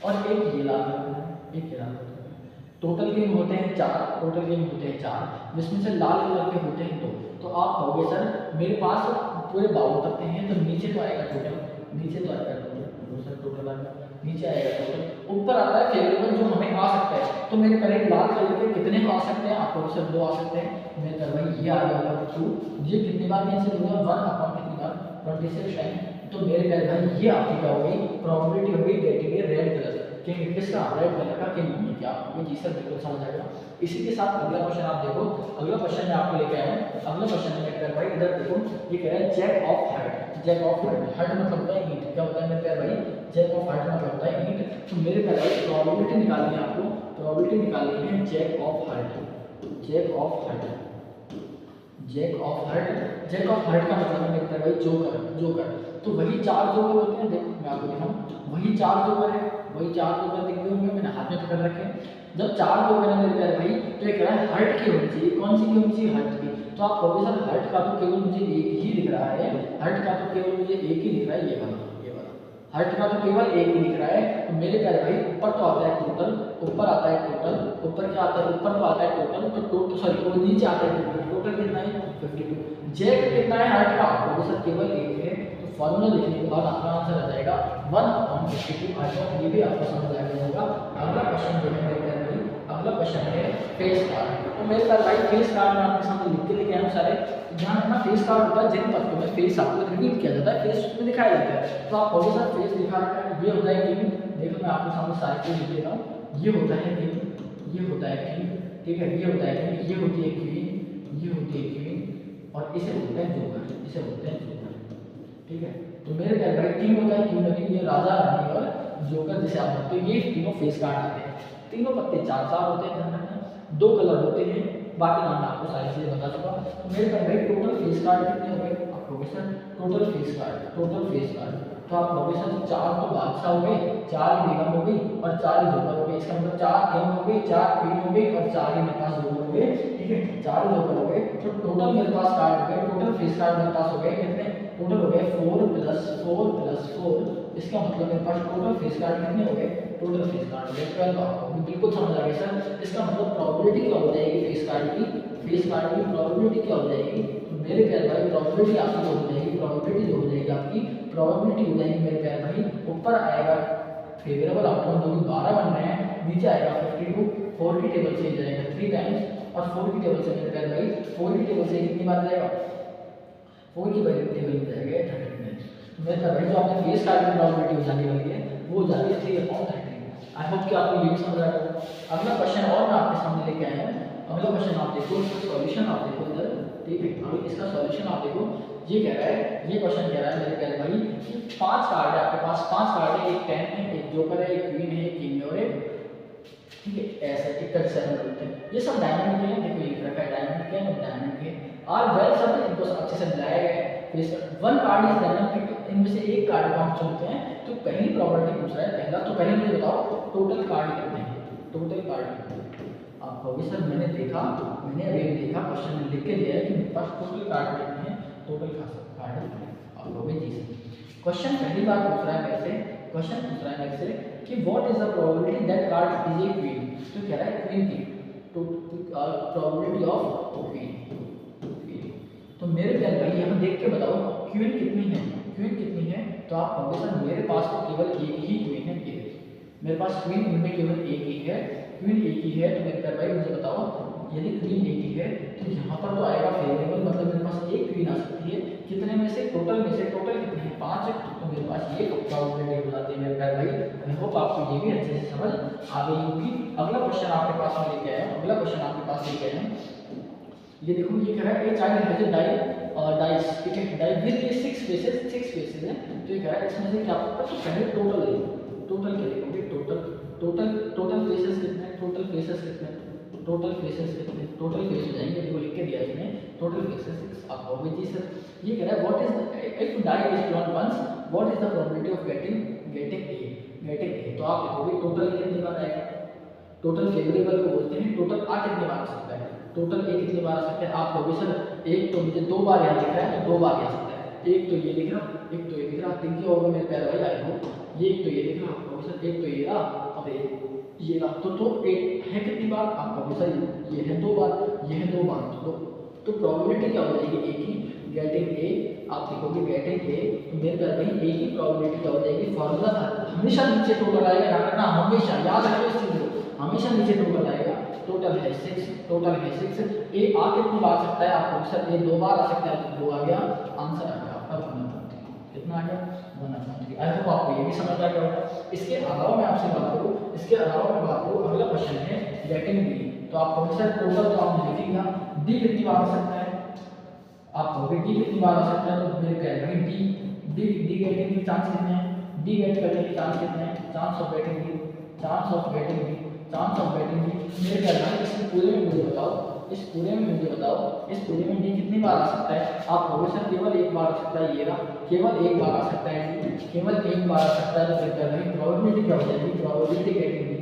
और एक ये लाल कलर का है, एक ये लाल कलर का है। टोटल गेम होते हैं 4, टोटल गेम होते हैं 4, जिसमें से लाल कलर के होते हैं 2। तो आप कहोगे सर मेरे पास पूरे 52 तक हैं, तो नीचे तो आएगा टोटल, नीचे तो आएगा टोटल, सर टोटल आएगा, नीचे आएगा टोटल, ऊपर आता है फेवरेबल जो हमें आ सकता है। तो मेरे पहले लाल कलर के कितने आ सकते हैं, आपको सर 2 आ सकते हैं। मेरे कर भाई ये आ गया 2, ये कितनी बार कैंसिल होगा 1 अपॉन कितनी बार 26 टाइम। तो मेरे प्यारे भाई ये आपकी क्या हो गई, प्रोबेबिलिटी हो गई getting a red colour, king किसका, रेड कलर का किंग होने की। आपको जी सर बिल्कुल समझ आएगा। इसी के साथ अगला क्वेश्चन आप देखो, अगला क्वेश्चन मैं आपको लेके आया हूं। अगला क्वेश्चन में प्यारे भाई इधर देखो, ये कह रहा है jack of heart, jack of heart, heart मतलब होता है ईंट, क्या होता है मेरे प्यारे भाई, जैक ऑफ हार्ट मतलब होता है ईंट। तो मेरे प्यारे भाई प्रोबेबिलिटी निकालनी है आपको, प्रोबेबिलिटी निकालनी है jack of heart, jack of heart, jack of heart, jack of heart का मतलब है मेरे प्यारे भाई जोकर, जोकर। तो वही 4 जोकर होते हैं, देखो मैं आपको दिखाऊं, वही 4 जोकर है, वही 4 जोकर दिख रहे होंगे, मैंने हाथ में पकड़ रखे हैं। जब 4 जोकर है मेरे प्यारे भाई, तो ये कह रहा है हार्ट की होनी चाहिए, कौन सी की होनी चाहिए, हार्ट की। तो आप कहोगे सर हार्ट का तो केवल मुझे एक ही दिख रहा है, हार्ट का तो केवल मुझे एक ही दिख रहा है, ये वाला, ये वाला हार्ट का तो केवल एक ही दिख रहा है। तो मेरे प्यारे भाई ऊपर तो आता है टोटल, ऊपर आता है टोटल, ऊपर क्या आता है, ऊपर तो आता है टोटल, तो टोटल सॉरी वो नीचे आता है टोटल, टोटल कितना है 52। जैक कितना है हार्ट का, आपको सर केवल एक है। तो फॉर्मूला लिखने के बाद आपका आंसर आ जाएगा 1/52। आई होप ये भी आपको समझ आ गया होगा। अगला क्वेश्चन जो है मेरे प्यारे भाई, अगला क्वेश्चन है फेस कार्ड। तो मेरे प्यारे भाई फेस कार्ड में आपके सामने लिख के लेके आया हूं सारे। ध्यान रखना फेस कार्ड होता है जिन तत्वों में फेस आपको रिवील किया जाता है, फेस उसमें दिखाया जाता है। तो आप कहोगे सर फेस दिखा रखा है, ये होता है किंग, देखो मैं आपके सामने सारे चीज लिख देता हूं, ये होता है किंग, ये होता है किंग, ठीक है, ये होता है किंग, ये होती है क्वीन, ये होती है क्वीन, और इसे बोलते हैं जोकर, इसे बोलते हैं जोकर, ठीक है। तो मेरे प्यारे भाई किंग होता है, क्वीन, ये राजा रानी और जोकर जिसे आप बोलते हैं, ये तीनों फेस कार्ड आते हैं। तीनों पत्ते 4-4 होते हैं, ध्यान रखना, 2 कलर होते हैं, बाकी नाम मैं आपको सारी चीजें बता चुका। तो मेरे प्यारे भाई टोटल फेस कार्ड कितने हो गए, आप कहोगे sir total face card, total face card, तो आप कहोगे सर 4 तो बादशाह हो गए, 4 ही बेगम हो गई और 4 ही जोकर हो गए। इसका मतलब 4 किंग हो गए, 4 क्वीन हो गई और 4 ही मेरे पास जोकर हो गए, ठीक है, 4 ही जोकर हो गए। तो टोटल मेरे पास कार्ड हो गए, टोटल फेस कार्ड मेरे पास हो गए कितने, टोटल हो गए 4 + 4 + 4। इसका मतलब मेरे पास टोटल फेस कार्ड कितने हो गए, टोटल फेस कार्ड हो गए 12। आपको बिल्कुल समझ आ गया सर। इसका मतलब प्रोबेबिलिटी क्या हो जाएगी फेस कार्ड की, फेस कार्ड की प्रोबेबिलिटी क्या हो जाएगी, तो मेरे प्यारे भाई प्रोबेबिलिटी आपकी हो जाएगी, प्रोबेबिलिटी जो हो जाएगी आपकी, प्रोबेबिलिटी हो जाएगी मेरे प्यारे भाई, ऊपर आएगा फेवरेबल आउटकम जो कि 12 बन रहे हैं, नीचे आएगा 52, 4 की टेबल से जाएगा 3 टाइम्स, और 4 की टेबल से मेरे प्यारे भाई 4 की टेबल से कितनी बार जाएगा, 4 की टेबल में जाएगा 39। तो मेरे प्यारे भाई जो आपने फेस कार्ड की प्रोबेबिलिटी हो जाने वाली है वो हो जाती है 3/13। आई होप कि आपको ये भी समझ आ गया। अगला क्वेश्चन और मैं आपके सामने लेके आया हूं। अगला क्वेश्चन आप देखो, इसका सॉल्यूशन आप देखो इधर, ठीक है, अभी इसका सॉल्यूशन आप देखो। ये कह रहा है, ये क्वेश्चन कह रहा है मेरे प्यारे भाई कि 5 कार्ड है आपके पास, 5 कार्ड है, एक 10 है, एक जोकर है, एक क्वीन है, एक किंग है और एक, ठीक है, ऐसे एक 37 होते हैं। ये सब डायमंड के हैं, देखो ये लिख रखा है डायमंड के हैं, डायमंड के आर वेल सब इनको अच्छे से मिलाया गया है। Phase one card is diamond, इनमें से एक कार्ड को हम चुनते हैं। तो पहली प्रॉपर्टी पूछ रहा है, पहला तो पहले मुझे बताओ टोटल कार्ड कितने हैं, टोटल कार्ड कितने हैं। आप कहोगे सर मैंने देखा, मैंने अभी भी देखा, क्वेश्चन में लिख के दिया है कि मेरे पास टोटल कार्ड कितने हैं, टोटल कार्ड कितने हैं। आप कहोगे जी सर। क्वेश्चन पहली बार पूछ रहा है मेरे से, क्वेश्चन पूछ रहा है मेरे से कि what is the probability that card is a queen. तो कह रहा है क्वीन की प्रोबेबिलिटी ऑफ क्वीन। तो मेरे प्यारे भाई यहाँ देख के बताओ क्वीन कितनी है, क्वीन कितनी है। तो आप कहोगे सर मेरे पास तो केवल एक ही क्वीन है, मेरे पास क्वीन इनमें केवल एक ही है, क्वीन एक ही है। तो मेरे प्यारे भाई मुझे बताओ यदि क्वीन एक ही है तो यहाँ पर तो आएगा फेवरेबल, मतलब मेरे पास एक क्वीन आ सकती है, कितने में से, टोटल में से, टोटल कितने हैं 5, तो मेरे पास ये प्रोबेबिलिटी हो जाती है मेरे प्यारे भाई। आई होप आपको ये भी अच्छे से समझ आ गई होगी। अगला क्वेश्चन आपके पास में लेके आया, अगला क्वेश्चन आपके पास लेके आया, ये देखो ये कह रहा है a child has a dice, ठीक है, डाई विद 6 फेसेस, 6 फेसेस है। तो ये कह रहा है इसमें से क्या आपको तो पहले टोटल है, टोटल क्या लिखोगे, टोटल टोटल टोटल फेसेस कितने हैं, टोटल फेसेस कितने हैं, टोटल फेसेस कितने, टोटल फेस हो जाएंगे, देखो लिख के दिया है इसमें टोटल फेसेस 6। आप कहोगे जी सर। ये कह रहा है what is if die is drawn once what is the probability of getting a. तो आप लिखोगे टोटल कितनी बार आएगा, टोटल फेवरेबल को बोलते हैं, टोटल आ कितनी बार आ सकता है, टोटल ए कितनी बार आ सकता है। आप कहोगे सर एक तो मुझे 2 बार यहाँ दिख रहा है तो 2 बार आ सकता है, एक तो ये दिख रहा, एक तो ये दिख रहा, तीन क्या होगा मेरे प्यारे भाई, आई होप ये एक तो ये दिख रहा, आप कहोगे सर एक तो ये रहा और ये रहा तो एक है कितनी बार आप कहोगे सर ये है 2 बार, ये है 2 बार, तो प्रोबेबिलिटी क्या हो जाएगी ए की गेटिंग ए, आप लिखोगे गेटिंग ए, तो मेरे प्यारे भाई ए की प्रोबेबिलिटी क्या हो जाएगी, फॉर्मूला था हमेशा नीचे टोटल आएगा, याद रखना हमेशा, याद रखो इस चीज को, हमेशा नीचे टोटल आएगा, टोटल है 6, टोटल है 6, ए आ कितनी बार सकता है, आप सर ये 2 बार आ सकता है, तो 2 आ गया, आंसर आ गया आपका 1/3, कितना आ गया 1/3। आई होप आपको ये भी समझ आ गया होगा। इसके अलावा मैं आपसे बात करूँ, इसके अलावा मैं बात करूँ, अगला क्वेश्चन है गेटिंग डी, तो आप कहोगे सर टोटल तो आपने लिख दिया, डी कितनी बार आ सकता है, आप कहोगे डी कितनी बार आ सकता है, तो मेरे कह रहे हैं डी गेटिंग के चांस कितने हैं, डी गेट करने के चांस कितने हैं, chance of getting D, chance of getting D, chance of getting D, मेरे कह रहे हैं इस पूरे में मुझे बताओ, इस पूरे में मुझे बताओ, इस पूरे में डी कितनी बार आ सकता है, आप कहोगे सर केवल एक बार आ सकता है, ये रहा केवल एक बार आ सकता है, केवल एक बार आ सकता है, तो फिर कह रहे हैं प्रोबेबिलिटी क्या हो जाएगी, प्रोबेबिलिटी गेटिंग डी,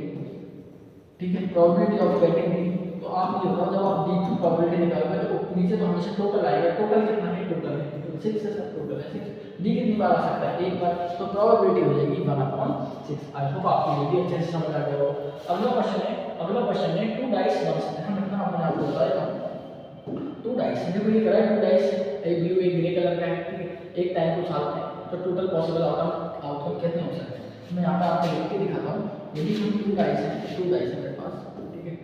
ठीक है, प्रोबेबिलिटी ऑफ गेटिंग डी, तो आप ये बताओ जब आप डी की प्रोबेबिलिटी निकालोगे तो नीचे तो हमेशा टोटल आएगा, टोटल कितना है, टोटल है 6 है सर, टोटल है 6, डी कितनी बार आ सकता है, एक बार, तो प्रोबेबिलिटी हो जाएगी 1/6। आई होप आपको ये भी अच्छे से समझ आ गया हो। अगला क्वेश्चन है 2 डाइस बॉक्स, ध्यान रखना आपने आपको बताया 2 डाइस, देखो ये करा है 2 डाइस, एक ब्लू एक ग्रे कलर का है, ठीक है, एक टाइम को उछालते हैं, तो टोटल पॉसिबल आउटकम कितने हो सकते हैं, मैं यहाँ पे आपको लिख के दिखाता हूँ, यदि हम 2 डाइस है, 2 डाइस है मेरे पास, ठीक है,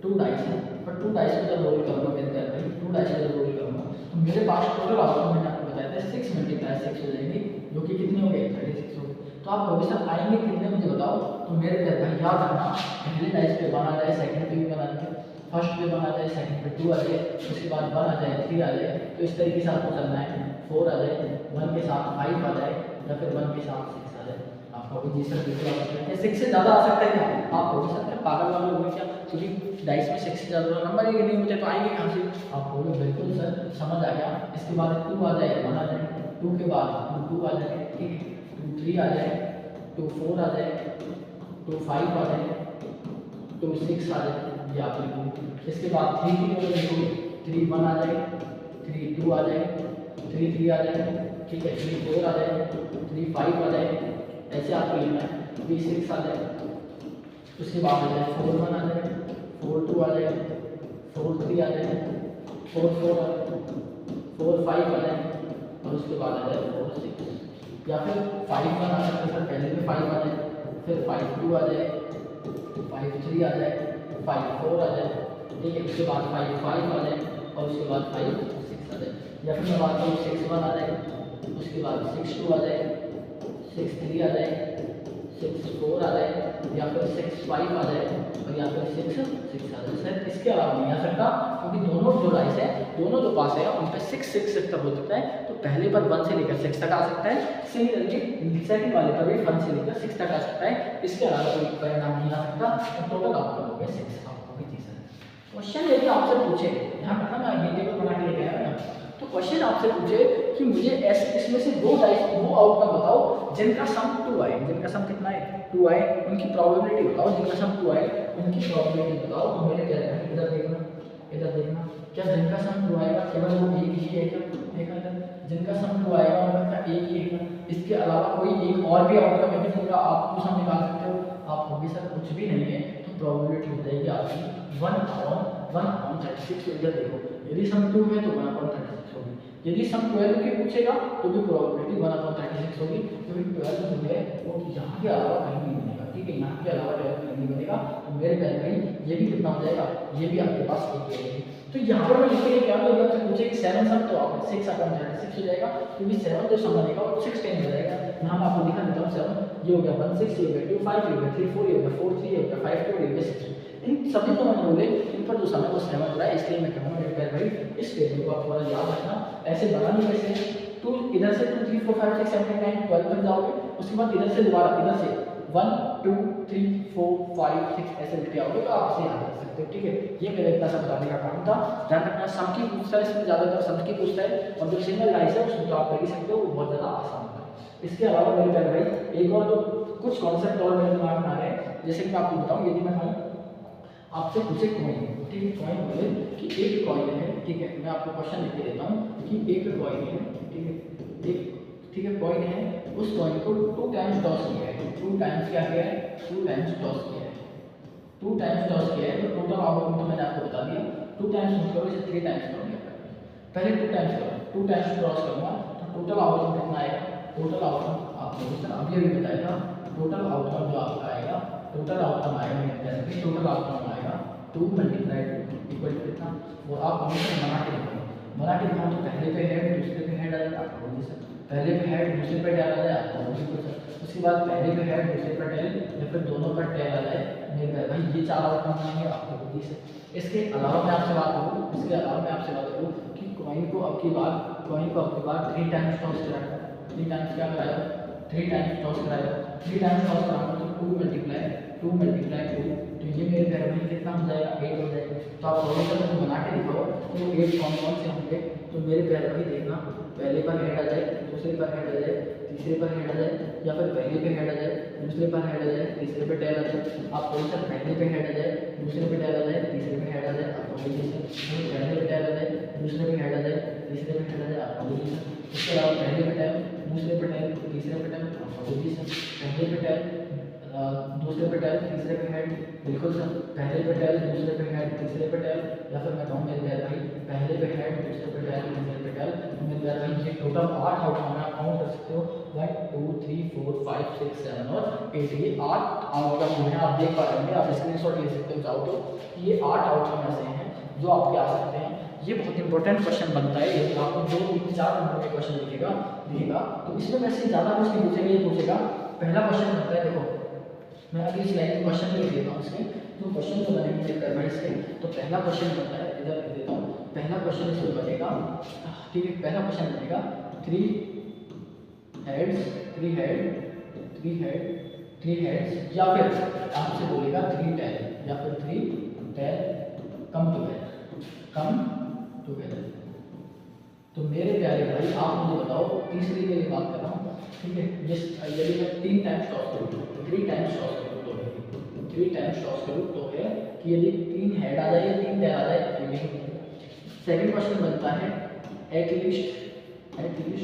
2 डाइस है, पर 2 डाइस को जब रोल करूँगा मेरे प्यारे भाई, 2 डाइस को जब रोल करूँगा तो मेरे पास टोटल आउटकम मैंने आपको बताया था 6 × 6 हो जाएंगे, जो कि कितने हो गए 36 हो गए, तो आप कहोगे सर आएंगे कितने मुझे बताओ, तो मेरे प्यारे भाई याद रखना पहले डाइस पे 1 आ जाए, सेकंड पे भी 1 आ जाए, फर्स्ट पे 1 आ जाए, सेकंड पे 2 आ जाए, उसके बाद 1 आ जाए, 3 आ जाए, तो इस तरीके से आपको चलना है, 4 आ जाए, 1 के साथ 5 आ जाए, या फिर 1 के साथ 6 आ जाए, आप कहोगे जी सर बिल्कुल आ सकता है, 6 से ज़्यादा आ सकता है क्या, आप कहोगे सर क्या पागल वाले हो गए क्या, क्योंकि डाइस में 6 से ज़्यादा नंबर ही नहीं होते तो आएंगे कहाँ से, आप कहोगे बिल्कुल सर समझ आ गया, इसके बाद 2 आ जाए, 1 आ जाए, 2 के बाद 2 आ जाए, ठीक है, 2 3 आ जाए, 2 4 आ जाए, 2 5 आ जाए, 2 6 आ जाए, ये आप लिखो, इसके बाद 3 की जगह लिखो 3 1 आ जाए, 3 2 आ जाए, 3 3 आ जाए, ठीक है, 3 4 आ जाए, 3 5 आ जाए, ऐसे आपको लिखना है, 3 6 आ जाए, उसके बाद आ जाए 4 1 आ जाए, 4 2 आ जाए, 4 3 आ जाए, 4 4 आ जाए, 4 5 आ जाए, और उसके बाद आ जाए 4 6, या फिर 5 1 आ सकता है सर, पहले में 5 आ जाए, फिर 5 2 आ जाए, 5 3 आ जाए, 5 4 आ जाए, ठीक है, उसके बाद 5 5 आ जाए, और उसके बाद 5 6 आ जाए, या फिर मैं बात करूँ 6 1 आ जाए, उसके बाद 6 2 आ जाए, 6 3 आ जाए, 6 4 आ जाए, या फिर 6 5 आ जाए, और या फिर 6 6 आ जाए, सर इसके अलावा नहीं आ सकता, क्योंकि दोनों जो डाइस है, दोनों जो पास है उन पर 6 6 6 तक हो सकता है, तो पहले पर 1 से लेकर 6 तक आ सकता है, सिमिलरली सेकंड वाले पर भी 1 से लेकर 6 तक आ सकता है, इसके अलावा कोई परिणाम नहीं आ सकता, तो टोटल आउटकम हो गया 6, आपको भी चीज़ है। क्वेश्चन यदि आपसे पूछे, ध्यान रखना मैं ये टेबल बना के लेके आया हूँ, तो क्वेश्चन आपसे पूछे कि मुझे ऐसे इसमें से 2 डाइस वो आउटकम बताओ जिनका सम 2 आए, जिनका सम कितना है 2 आए, उनकी प्रोबेबिलिटी बताओ, जिनका सम 2 आए उनकी प्रोबेबिलिटी बताओ, तो मेरे क्या है इधर देखना, क्या जिनका सम 2 आएगा केवल वो एक ही है क्या, देखा इधर, जिनका सम 2 आएगा उनका क्या एक ही है, इसके अलावा कोई एक और भी आउटकम है जिनका आप सम निकाल सकते हो, आप होगी सर कुछ भी नहीं है, तो प्रोबेबिलिटी हो जाएगी आपकी 1/36, इधर देखो यदि सम 2 है तो 1/36 होगी, यदि सम 12 की पूछेगा तो भी प्रोबेबिलिटी 1/36 होगी, क्योंकि 12 जो है वो यहाँ के अलावा कहीं नहीं बनेगा, ठीक है, यहाँ के अलावा 12 कहीं नहीं बनेगा, तो मेरे प्यारे भाई ये भी कितना हो जाएगा, ये भी आपके पास एक रहेगी, तो यहाँ पर मैं लिख के क्या होगा, आपसे पूछे कि 7 सम, तो आप 6/36 हो जाएगा, क्योंकि 7 जो सम बनेगा वो 6 10 हो जाएगा, यहाँ मैं आपको दिखा देता हूँ 7 ये हो गया 1 6, ये हो गया 2 5, ये हो गया 3 4, ये हो गया 4 3, ये हो गया 5 2, ये हो गया 6, इन सभी को मैंने बोले इन पर जो समय वो 7 हो रहा है, इसलिए मैं कहूँगा मेरे प्यारे भाई इस टेबल को आप थोड़ा याद रखना, ऐसे बनानी कैसे है, 2 इधर से 2 3 4 5 6 7 8 9 12 तक जाओगे, उसके बाद इधर से दोबारा इधर से 1 2 3 4 5 6 ऐसे लिख के आओगे, तो आप इसे याद रख सकते हो, ठीक है, ये मेरा इतना सा बताने का काम था, ध्यान रखना सम की पूछता है, इसमें ज़्यादातर सम की पूछता है, और जो सिंगल डाइस है उसमें तो आप कर ही सकते हो, वो बहुत ज़्यादा आसान होता है। इसके अलावा मेरे प्यारे भाई एक और तो कुछ कॉन्सेप्ट और मेरे दिमाग में आ रहे हैं, जैसे कि मैं आपको बताऊँ, यदि मैं कहूँ आपसे पूछे कॉइन, ठीक है, कॉइन बोले कि एक कॉइन है, ठीक है, मैं आपको क्वेश्चन लिख के देता हूँ कि एक कॉइन है, ठीक है, ठीक है कॉइन है, उस कॉइन को 2 टाइम्स टॉस किया है, 2 टाइम्स क्या किया है, 2 टाइम्स टॉस किया है, 2 टाइम्स क्रॉस किया है तो टोटल आउटकम तो मैंने आपको बता दिया। 2 टाइम्स करो, इसे 3 टाइम्स करोगे, पहले 2 टाइम्स करो, 2 टाइम्स क्रॉस करूँगा तो टोटल आउटकम कितना आएगा, टोटल आउटकम आप लोगों से अभी बताएगा। टोटल आउटकम जो आपका आएगा, टोटल आउटकम आएगा मेरे ख्याल से टोटल आउटकम आएगा 2 मल्टीप्लाइड इक्वल टू कितना, और आप हमेशा बना के दिखाओ, बना के दिखाओ तो पहले पे हेड दूसरे पे हेड आ जाएगा आपको बोलिए सर, पहले पे हेड दूसरे पे टेल आ जाए आपको बोलिए सर, उसके बाद पहले पे हेड दूसरे पर टेल या फिर दोनों पर टेल आ जाए मेरे ख्याल भाई, ये 4 आउटकम आएंगे आपको बोलिए सर। इसके अलावा मैं आपसे बात करूँ, इसके अलावा मैं आपसे बात करूँ कि कॉइन को अब की बार 3 टाइम्स टॉस कराया, 3 टाइम्स क्या कराया, 3 टाइम्स टॉस कराया, 3 टाइम्स टॉस कराना तो 2 मल्टीप्लाई 2 तो ये मेरे घर में कितना हो जाएगा, 8 हो जाएगा। तो आप थोड़ा सा बना के दिखाओ तो 8 कौन से होंगे, तो मेरे प्यारे भाई देखना, पहले पर हेड आ जाए, दूसरे पर हेड आ जाए, तीसरे पर हेड आ जाए, या फिर पहले पे हेड आ जाए, दूसरे पर हेड आ जाए, तीसरे पे टेल आ जाए। आप थोड़ा सा पहले पे हेड आ जाए, दूसरे पे टेल आ जाए, तीसरे पे हेड आ जाए, आप पहले पे टेल आ जाए, दूसरे पे हेड आ जाए, तीसरे पे हेड आ जाए, आप उसके अलावा पहले पे टेल, दूसरे पे टेल, तीसरे पे टेल, पहले पे टेल, दूसरे पे टेल, तीसरे पे हेड, बिल्कुल सर, पहले पे टेल, दूसरे पे हेड, तीसरे पे टेल, या फिर मैं कहूँ मेरे प्यारे भाई पहले पे हेड, दूसरे पे टेल, तीसरे पे टेल, मेरे प्यारे भाई ये टोटल 8 आउटकम आप काउंट कर सकते हो, 1 2 3 4 5 6 7 और 8, ये 8 आउटकम हैं, आप देख पा रहे होंगे, आप स्क्रीनशॉट ले सकते हो चाहो तो, ये 8 आउटकम ऐसे हैं जो आपके आ सकते हैं। ये बहुत इंपॉर्टेंट क्वेश्चन बनता है, यदि आपको 2 3 4 नंबर के क्वेश्चन लिखेगा तो इसमें वैसे ज़्यादा कुछ नहीं पूछेगा, ये पूछेगा पहला क्वेश्चन बनता है, देखो मैं अगली स्लाइड में क्वेश्चन लिख देता हूँ इसके, तो क्वेश्चन तो बनेंगे चेक भाई इसके, तो पहला क्वेश्चन बनता है, इधर लिख देता हूँ, पहला क्वेश्चन इसमें बनेगा, ठीक है, पहला क्वेश्चन बनेगा 3 हेड्स या फिर आपसे बोलेगा 3 टेल या फिर 3 टेल कम टुगेदर। तो मेरे प्यारे भाई आप मुझे बताओ, तीसरी के लिए बात कर रहा हूँ, ठीक है, यदि मैं 3 टाइम्स टॉस करूँ, 3 टाइम्स टॉस करूँ तो है, 3 टाइम्स टॉस करूँ तो है कि यदि 3 हेड आ जाए, 3 टेल आ जाए तो नहीं। सेकंड क्वेश्चन बनता है एटलीस्ट 1 हेड,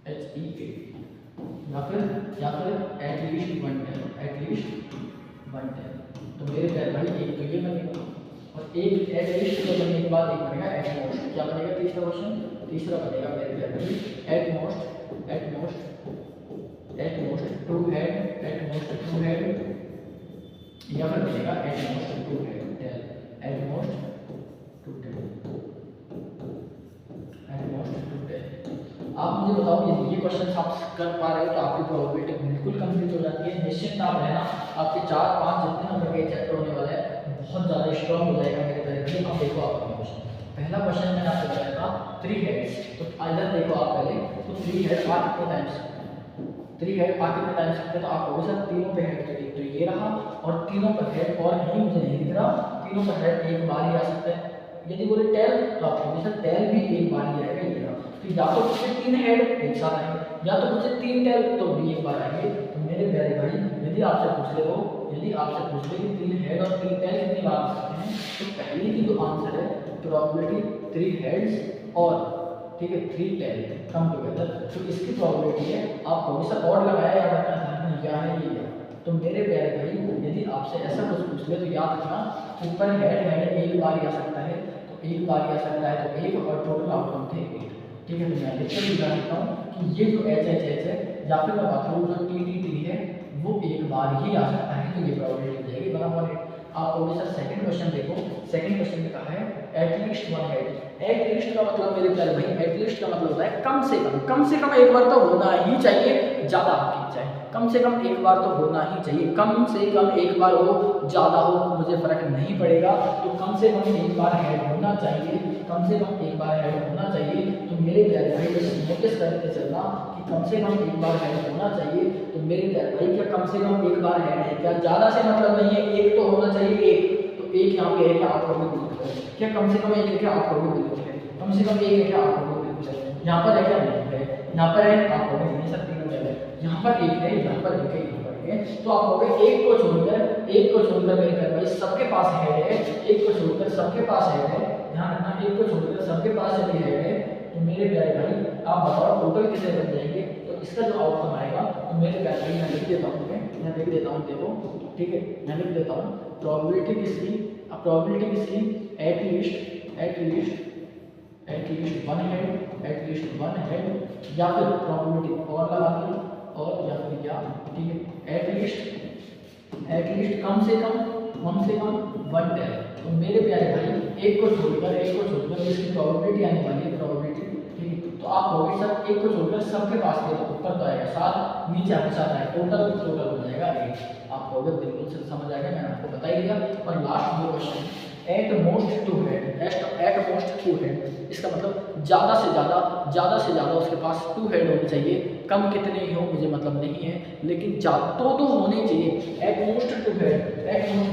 HEA, या फिर एटलीस्ट 1 टेल, तो मेरे प्यारे भाई एक तो ये बनेगा और एक एटलीस्ट के बनने के बाद एक बनेगा एटमोस्ट। क्या बनेगा तीसरा क्वेश्चन, तीसरा बनेगा मेरे प्यारे भाई एटमोस्ट 2 हेड, या फिर बनेगा at most 2 head tail, at most 2 tail. आप मुझे बताओ ये क्वेश्चन आप कर पा रहे हो तो आपकी प्रोबेबिलिटी बिल्कुल कंप्लीट हो जाती है, निश्चिंत आप रहना, आपके 4-5 जितने नंबर के चैप्टर होने वाले हैं बहुत ज़्यादा स्ट्रॉन्ग हो जाएगा मेरे प्यारे। अब देखो आपका क्वेश्चन, पहला क्वेश्चन मैंने आपको बताया था 3 हेड्स, तो इधर देखो आप पहले, तो 3 हेड आ कितने टाइम्स, 3 हेड आ कितने टाइम्स सकते, तो आप कहोगे सर तीनों पे हेड, तो ये रहा, और तीनों पर हेड और कहीं मुझे नहीं दिख रहा, तीनों पर हेड एक बार ही आ सकता है। यदि बोले टेल तो आप कहोगे सर टेल भी एक बार ही आएगा, ये रहा, तो या तो मुझसे 3 हेड एक साथ आएंगे, या तो मुझसे 3 टेल तो भी एक बार आएंगे। तो मेरे प्यारे भाई यदि आपसे पूछ ले कि 3 हेड और 3 टेल कितनी बार आ सकते हैं, तो पहले की जो आंसर है प्रोबेबिलिटी 3 हेड्स और ठीक है 3 टेल कम टुगेदर, तो इसकी प्रोबेबिलिटी है, आप कहोगे सर और लगाया या रखना क्या है ये, तो मेरे प्यारे भाई यदि आपसे ऐसा कुछ पूछ ले तो याद रखना ऊपर हेड एक बार ही आ सकता है, तो एक बार ही आ सकता है, तो एक और टोटल आउटकम थे 8, ठीक है। तो मैं लिख कर बता सकता हूँ कि ये जो एच है या फिर मैं बात करूँ जो टी है वो एक बार ही आ सकता है, तो ये प्रोबेबिलिटी हो जाएगी 1/8। आप कहोगे सर सेकंड क्वेश्चन देखो, सेकंड क्वेश्चन में कहा है एटलीस्ट 1 हेड, एटलीस्ट का मतलब मेरे प्यारे भाई एटलीस्ट का मतलब होता है कम से कम एक बार तो होना ही चाहिए, ज़्यादा आपकी इच्छा है, कम से कम एक बार तो होना ही चाहिए, कम से कम एक बार हो ज़्यादा हो मुझे फ़र्क नहीं पड़ेगा, तो कम से कम एक बार हेड होना चाहिए, कम से कम एक बार हेड होना चाहिए। तो मेरे प्यारे भाई बस नोटिस करते चलना कि कम से कम एक बार हेड होना चाहिए, तो मेरे प्यारे भाई क्या कम से कम एक बार हेड है, क्या ज़्यादा से मतलब नहीं है, एक तो होना चाहिए, एक तो एक यहाँ पे है क्या आप लोग बिल्कुल है, क्या कम से कम एक है क्या आप लोग बिल्कुल है, कम से कम एक है क्या आप लोग बिल्कुल है, यहाँ पर है क्या नहीं है, यहाँ पर है आप लोग नहीं सकते, यहाँ पर एक है, यहाँ पर एक है, यहाँ पर एक है, तो आप लोग एक को छोड़कर मेरे प्यारे भाई सबके पास हेड है, एक को छोड़कर सबके पास हेड है, ध्यान रखना एक को छोड़कर सबके पास यदि हेड है, तो मेरे प्यारे भाई आप बताओ टोटल कितने बन जाएंगे, तो तो इसका जो आउटकम आएगा तो मेरे प्यारे भाई मैं लिख देता हूँ, मैं लिख देता हूँ, देखो ठीक है, मैं लिख देता हूँ प्रोबेबिलिटी किसकी एटलीस्ट वन हेड या फिर प्रोबेबिलिटी और लगा दी और या फिर क्या, ठीक है, एटलीस्ट कम से कम वन टेल। तो मेरे प्यारे भाई एक को छोड़कर इसकी प्रोबेबिलिटी आने वाली है, प्रोबेबिलिटी, ठीक है। तो आप कहोगे सर एक को छोड़कर सबके पास के ऊपर तो आएगा 7, नीचे आपके साथ आएगा, टोटल हो जाएगा 1। आप कहोगे बिल्कुल से समझ आएगा, मैंने आपको बता ही दिया। और लास्ट जो question at most two head, इसका मतलब ज़्यादा से ज़्यादा उसके पास 2 हेड होने चाहिए, कम कितने ही हो मुझे मतलब नहीं है, लेकिन तो होने चाहिए। एट मोस्ट 2 हेड,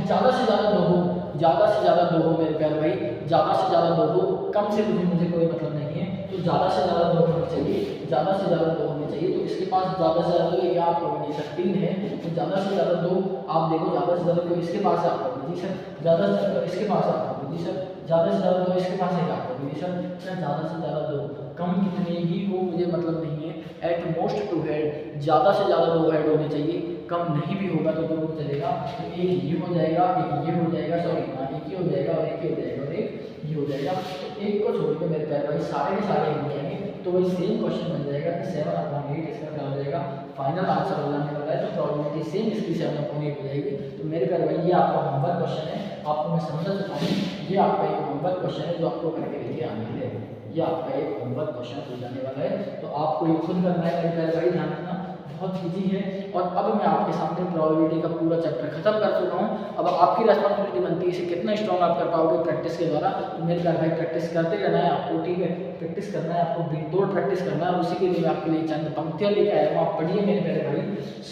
ज़्यादा से ज़्यादा 2 हो मेरे प्यारे भाई, ज़्यादा से ज़्यादा 2 हो, कम से मुझे कोई मतलब नहीं है। तो ज़्यादा से ज़्यादा 2 होने चाहिए, तो इसके पास ज़्यादा से ज़्यादा 2 या आप कहोगे जी सर 3 है, तो ज़्यादा से ज़्यादा 2 आप देखो, ज़्यादा से ज़्यादा 2 इसके पास है, आप कहोगे जी सर ज़्यादा से ज़्यादा इसके पास है, आप कहोगे जी सर ज़्यादा से ज़्यादा 2 इसके पास है, आप कहोगे जी सर ज़्यादा से ज़्यादा 2, कम कितने ही हो मुझे मतलब नहीं है। एट मोस्ट 2 हेड, ज़्यादा से ज़्यादा 2 हेड होने चाहिए, कम नहीं भी होगा तो दोनों चलेगा। तो एक ये हो जाएगा, एक ये हो जाएगा, सॉरी एक ये हो जाएगा और एक ये हो जाएगा और एक ये हो जाएगा। तो एक को छोड़ के मेरे प्यारे भाई सारे के सारे हो जाएंगे, तो वही सेम क्वेश्चन बन जाएगा कि 7/8 इसका क्या हो जाएगा, फाइनल आंसर हो जाने वाला है। तो प्रोबेबिलिटी सेम इसकी 7/8 हो जाएगी। तो मेरे प्यारे भाई ये आपका होमवर्क क्वेश्चन है, आपको मैं समझा चुका हूँ, ये आपका एक होमवर्क क्वेश्चन है जो आपको करके लेके आने है, ये आपका एक होमवर्क क्वेश्चन हो जाने वाला है। तो आपको ये खुद करना है मेरे प्यारे भाई, ध्यान रखना बहुत ईजी है। और अब मैं आपके सामने प्रोबेबिलिटी का पूरा चैप्टर खत्म कर चुका हूँ। अब आपकी रिस्पॉन्सिबिलिटी बनती है इसे कितना स्ट्रॉन्ग आप कर पाओगे प्रैक्टिस के द्वारा। तो मेरे प्यारे भाई प्रैक्टिस करते रहना है आपको, ठीक है, प्रैक्टिस करना है आपको, बेतोड़ प्रैक्टिस करना है। और उसी के लिए मैं आपके लिए चंद पंक्तियाँ लेके आया हूँ, आप पढ़िए मेरे प्यारे भाई।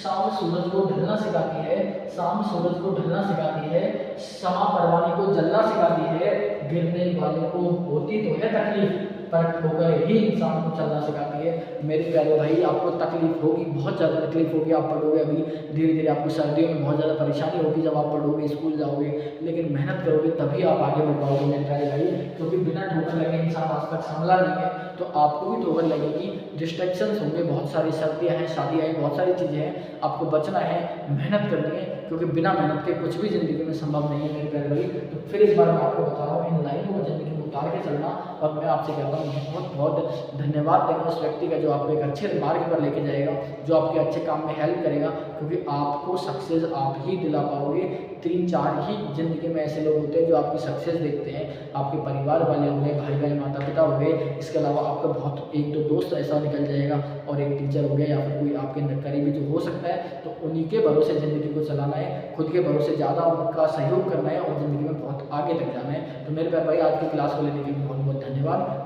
शाम सूरज को ढलना सिखाती है, समा परवाने को जलना सिखाती है, गिरने वाले को होती तो है तकलीफ, पर ठोकर ही इंसान को चलना सिखाती है। मेरे प्यारे भाई आपको तकलीफ होगी, बहुत ज़्यादा तकलीफ होगी, आप पढ़ोगे अभी धीरे धीरे आपको सर्दियों में बहुत ज़्यादा परेशानी होगी जब आप पढ़ोगे, स्कूल जाओगे, लेकिन मेहनत करोगे तभी आप आगे बढ़ पाओगे मेरे प्यारे भाई। क्योंकि बिना ठोकर लगे इंसान आज तक संभला नहीं है, तो आपको भी ठोकर लगेगी, डिस्ट्रैक्शंस होंगे, बहुत सारी सर्दियाँ हैं, शादियाँ हैं, बहुत सारी चीज़ें हैं, आपको बचना है, मेहनत करनी है, क्योंकि बिना मेहनत के कुछ भी ज़िंदगी में संभव नहीं है मेरे प्यारे भाई। तो फिर इस बार मैं आपको बता रहा हूँ इन लाइनों को ज़िंदगी में उतार के चलना। और मैं आपसे कहता हूँ बहुत बहुत धन्यवाद देना उस व्यक्ति का जो आपको एक अच्छे मार्ग पर लेके जाएगा, जो आपके अच्छे काम में हेल्प करेगा, क्योंकि आपको सक्सेस आप ही दिला पाओगे। 3-4 ही ज़िंदगी में ऐसे लोग होते हैं जो आपकी सक्सेस देखते हैं, आपके परिवार वाले हो गए, भाई बहन माता पिता हो गए, इसके अलावा आपका बहुत 1-2 दोस्त ऐसा निकल जाएगा, और एक टीचर हो गया, या फिर कोई आपके करीबी जो हो सकता है। तो उन्हीं के भरोसे ज़िंदगी को चलाना है, खुद के भरोसे ज़्यादा उनका सहयोग करना है और ज़िंदगी में बहुत आगे तक जाना है। तो मेरे प्यारे भाई आज की क्लास को लेने के लिए बहुत बहुत धन्यवाद।